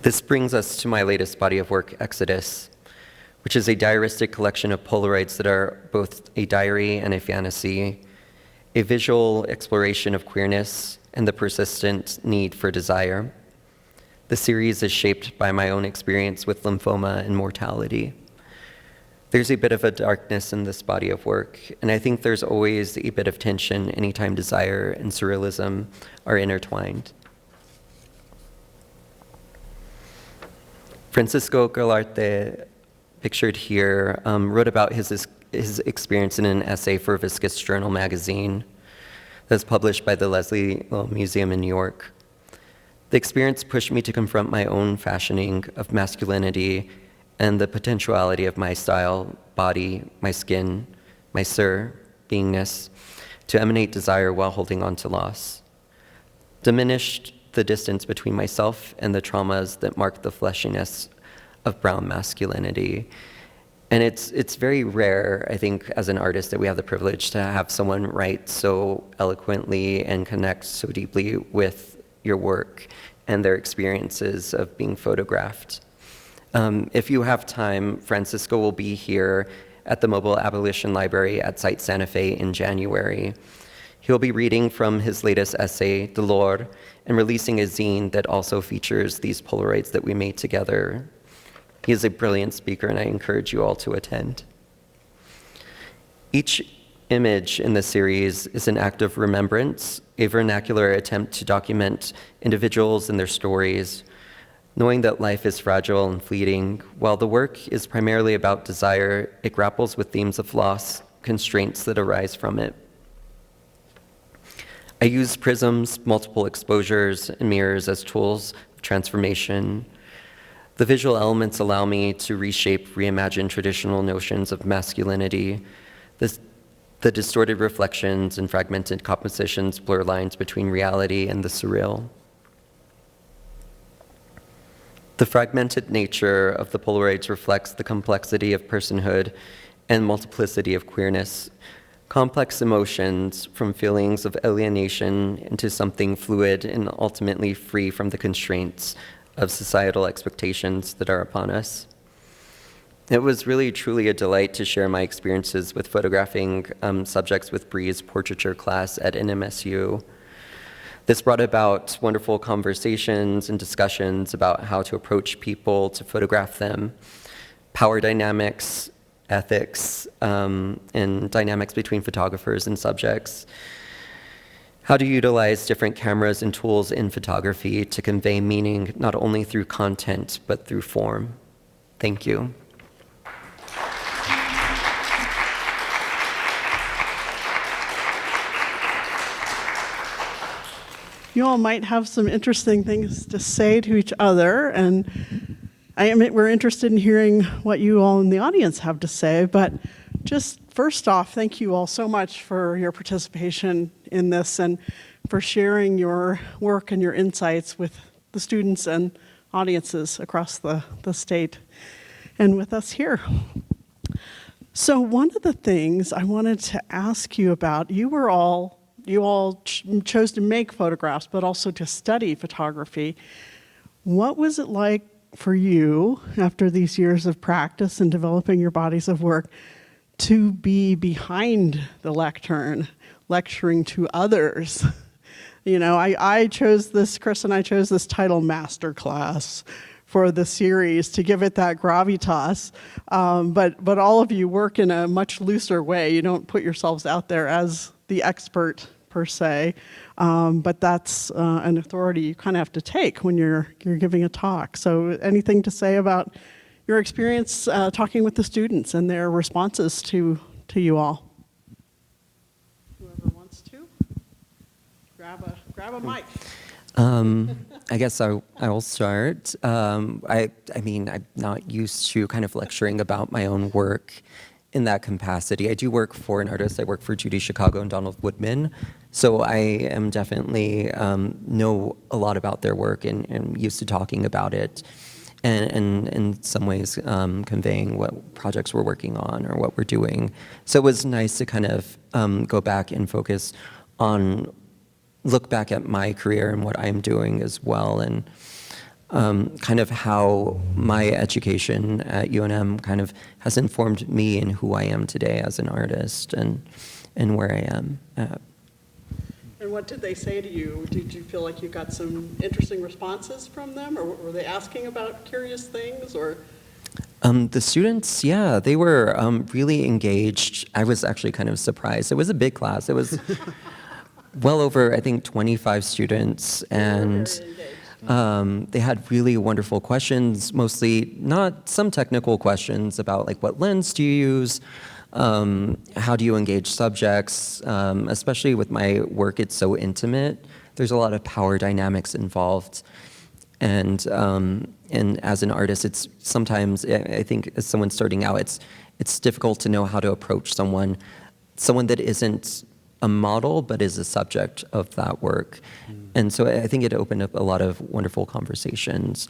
This brings us to my latest body of work, Exodus, which is a diaristic collection of Polaroids that are both a diary and a fantasy, a visual exploration of queerness and the persistent need for desire. The series is shaped by my own experience with lymphoma and mortality. There's a bit of a darkness in this body of work, and I think there's always a bit of tension anytime desire and surrealism are intertwined. Francisco Galarte, pictured here, wrote about his experience in an essay for Viscous Journal magazine that's published by the Leslie Museum in New York. The experience pushed me to confront my own fashioning of masculinity and the potentiality of my style, body, my skin, my beingness, to emanate desire while holding on to loss. Diminished the distance between myself and the traumas that mark the fleshiness of brown masculinity. And it's very rare, I think, as an artist, that we have the privilege to have someone write so eloquently and connect so deeply with your work and their experiences of being photographed. If you have time, Francisco will be here at the Mobile Abolition Library at Site Santa Fe in January. He'll be reading from his latest essay, Dolor, and releasing a zine that also features these Polaroids that we made together. He is a brilliant speaker, and I encourage you all to attend. Each image in the series is an act of remembrance, a vernacular attempt to document individuals and their stories, knowing that life is fragile and fleeting. While the work is primarily about desire, it grapples with themes of loss, constraints that arise from it. I use prisms, multiple exposures, and mirrors as tools of transformation. The visual elements allow me to reshape, reimagine traditional notions of masculinity. The distorted reflections and fragmented compositions blur lines between reality and the surreal. The fragmented nature of the Polaroids reflects the complexity of personhood and multiplicity of queerness. Complex emotions, from feelings of alienation into something fluid and ultimately free from the constraints of societal expectations that are upon us. It was really truly a delight to share my experiences with photographing subjects with Bree's portraiture class at NMSU. This brought about wonderful conversations and discussions about how to approach people to photograph them, power dynamics, ethics, and dynamics between photographers and subjects, how to utilize different cameras and tools in photography to convey meaning not only through content, but through form. Thank you. You all might have some interesting things to say to each other, and we're interested in hearing what you all in the audience have to say. But just first off, thank you all so much for your participation in this and for sharing your work and your insights with the students and audiences across the state and with us here. So one of the things I wanted to ask you about, you all chose to make photographs, but also to study photography. What was it like for you, after these years of practice and developing your bodies of work, to be behind the lectern, lecturing to others. You know, I chose this, Chris and I chose this title, Masterclass, for the series to give it that gravitas. But all of you work in a much looser way. You don't put yourselves out there as the expert per se, but that's an authority you kind of have to take when you're giving a talk. So anything to say about your experience talking with the students and their responses to you all? Whoever wants to, grab a mic. I guess I will start. I mean, I'm not used to kind of lecturing about my own work in that capacity. I do work for an artist. I work for Judy Chicago and Donald Woodman. So I am definitely know a lot about their work and used to talking about it. And in some ways conveying what projects we're working on or what we're doing. So it was nice to kind of go back and focus on, look back at my career and what I'm doing as well, and kind of how my education at UNM kind of has informed me in who I am today as an artist and where I am at. And what did they say to you? Did you feel like you got some interesting responses from them, or were they asking about curious things, or? The students, yeah, they were really engaged. I was actually kind of surprised. It was a big class. It was well over, I think, 25 students, and they had really wonderful questions, mostly not some technical questions about like what lens do you use, how do you engage subjects, especially with my work, it's so intimate. There's a lot of power dynamics involved. And as an artist, it's sometimes, I think as someone starting out, it's difficult to know how to approach someone that isn't a model, but is a subject of that work. And so I think it opened up a lot of wonderful conversations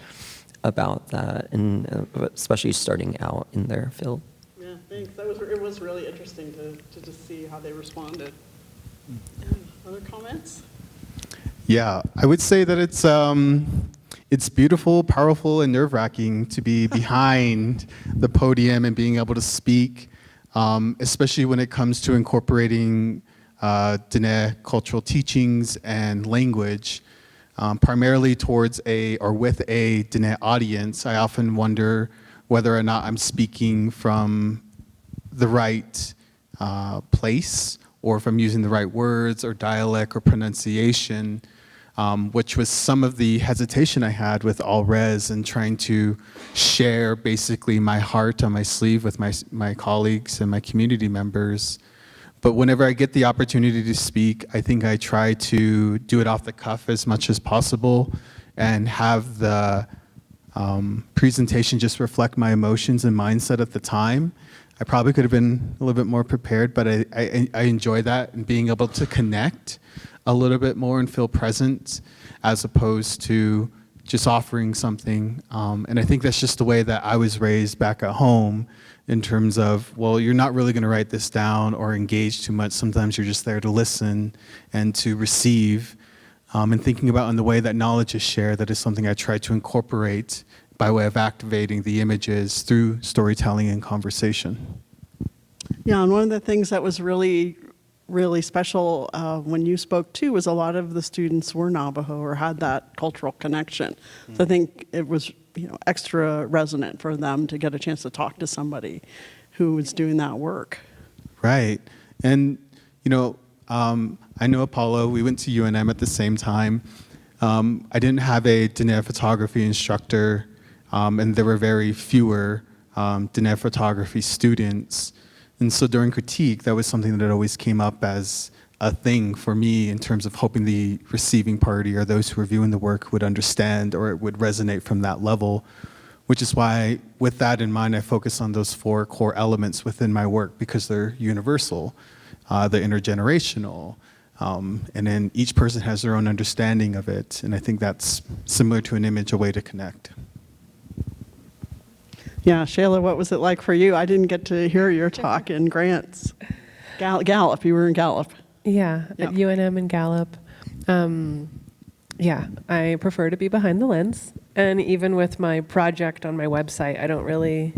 about that, and especially starting out in their field. Yeah, thanks. It was really interesting to just see how they responded. Other comments? Yeah, I would say that it's beautiful, powerful, and nerve-wracking to be behind the podium and being able to speak, especially when it comes to incorporating Diné cultural teachings and language, primarily towards with a Diné audience. I often wonder whether or not I'm speaking from the right place, or if I'm using the right words or dialect or pronunciation, which was some of the hesitation I had with All Res and trying to share basically my heart on my sleeve with my colleagues and my community members. But whenever I get the opportunity to speak, I think I try to do it off the cuff as much as possible and have the presentation just reflect my emotions and mindset at the time. I probably could have been a little bit more prepared, but I enjoy that, and being able to connect a little bit more and feel present as opposed to just offering something. And I think that's just the way that I was raised back at home, in terms of, well, you're not really going to write this down or engage too much. Sometimes you're just there to listen and to receive. And thinking about in the way that knowledge is shared, that is something I try to incorporate by way of activating the images through storytelling and conversation. Yeah, and one of the things that was really, really special when you spoke too was a lot of the students were Navajo or had that cultural connection. So I think it was extra resonant for them to get a chance to talk to somebody who was doing that work. Right. And, I know Apolo. We went to UNM at the same time. I didn't have a Diné photography instructor, and there were very fewer Diné photography students. And so during critique, that was something that always came up as a thing for me, in terms of hoping the receiving party or those who were viewing the work would understand, or it would resonate from that level, which is why, with that in mind, I focus on those 4 core elements within my work, because they're universal, they're intergenerational, and then each person has their own understanding of it, and I think that's similar to an image, a way to connect. Yeah, Shayla, what was it like for you? I didn't get to hear your talk in Grants. Gallup, you were in Gallup. Yeah, Yep. at UNM and Gallup. Yeah, I prefer to be behind the lens. And even with my project on my website, I don't really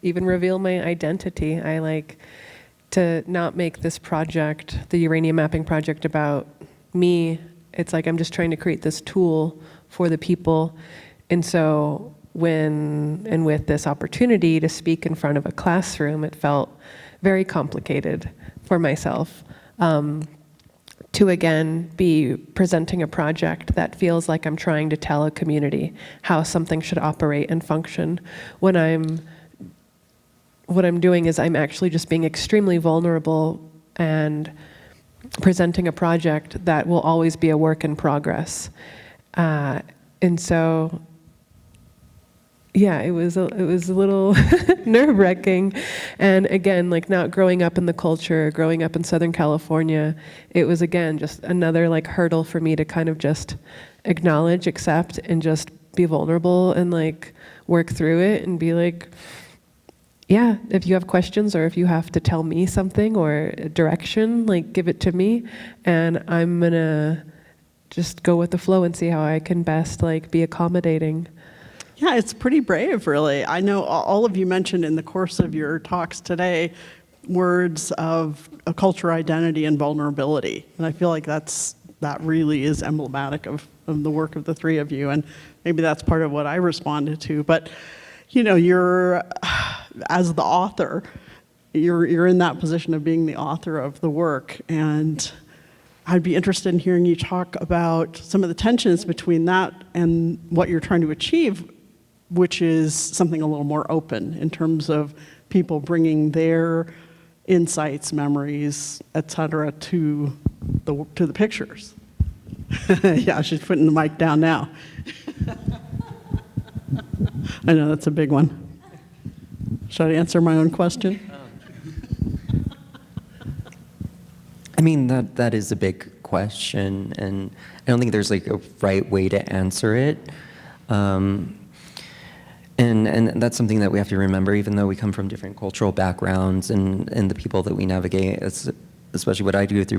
even reveal my identity. I like to not make this project, the uranium mapping project, about me. It's like I'm just trying to create this tool for the people. And so with this opportunity to speak in front of a classroom, it felt very complicated for myself. To again be presenting a project that feels like I'm trying to tell a community how something should operate and function, when what I'm doing is I'm actually just being extremely vulnerable and presenting a project that will always be a work in progress. And so, yeah, it was a little nerve-wracking. And again, like not growing up in the culture, growing up in Southern California, it was again just another like hurdle for me to kind of just acknowledge, accept, and just be vulnerable and like work through it and be like, yeah, if you have questions or if you have to tell me something or a direction, like give it to me, and I'm gonna just go with the flow and see how I can best like be accommodating. Yeah, it's pretty brave, really. I know all of you mentioned in the course of your talks today words of a culture, identity, and vulnerability. And I feel like that really is emblematic of the work of the three of you. And maybe that's part of what I responded to. But, you know, you're, as the author, you're in that position of being the author of the work. And I'd be interested in hearing you talk about some of the tensions between that and what you're trying to achieve, which is something a little more open in terms of people bringing their insights, memories, et cetera, to the pictures. Yeah, she's putting the mic down now. I know, that's a big one. Should I answer my own question? I mean, that is a big question, and I don't think there's like a right way to answer it. And that's something that we have to remember, even though we come from different cultural backgrounds and the people that we navigate, especially what I do through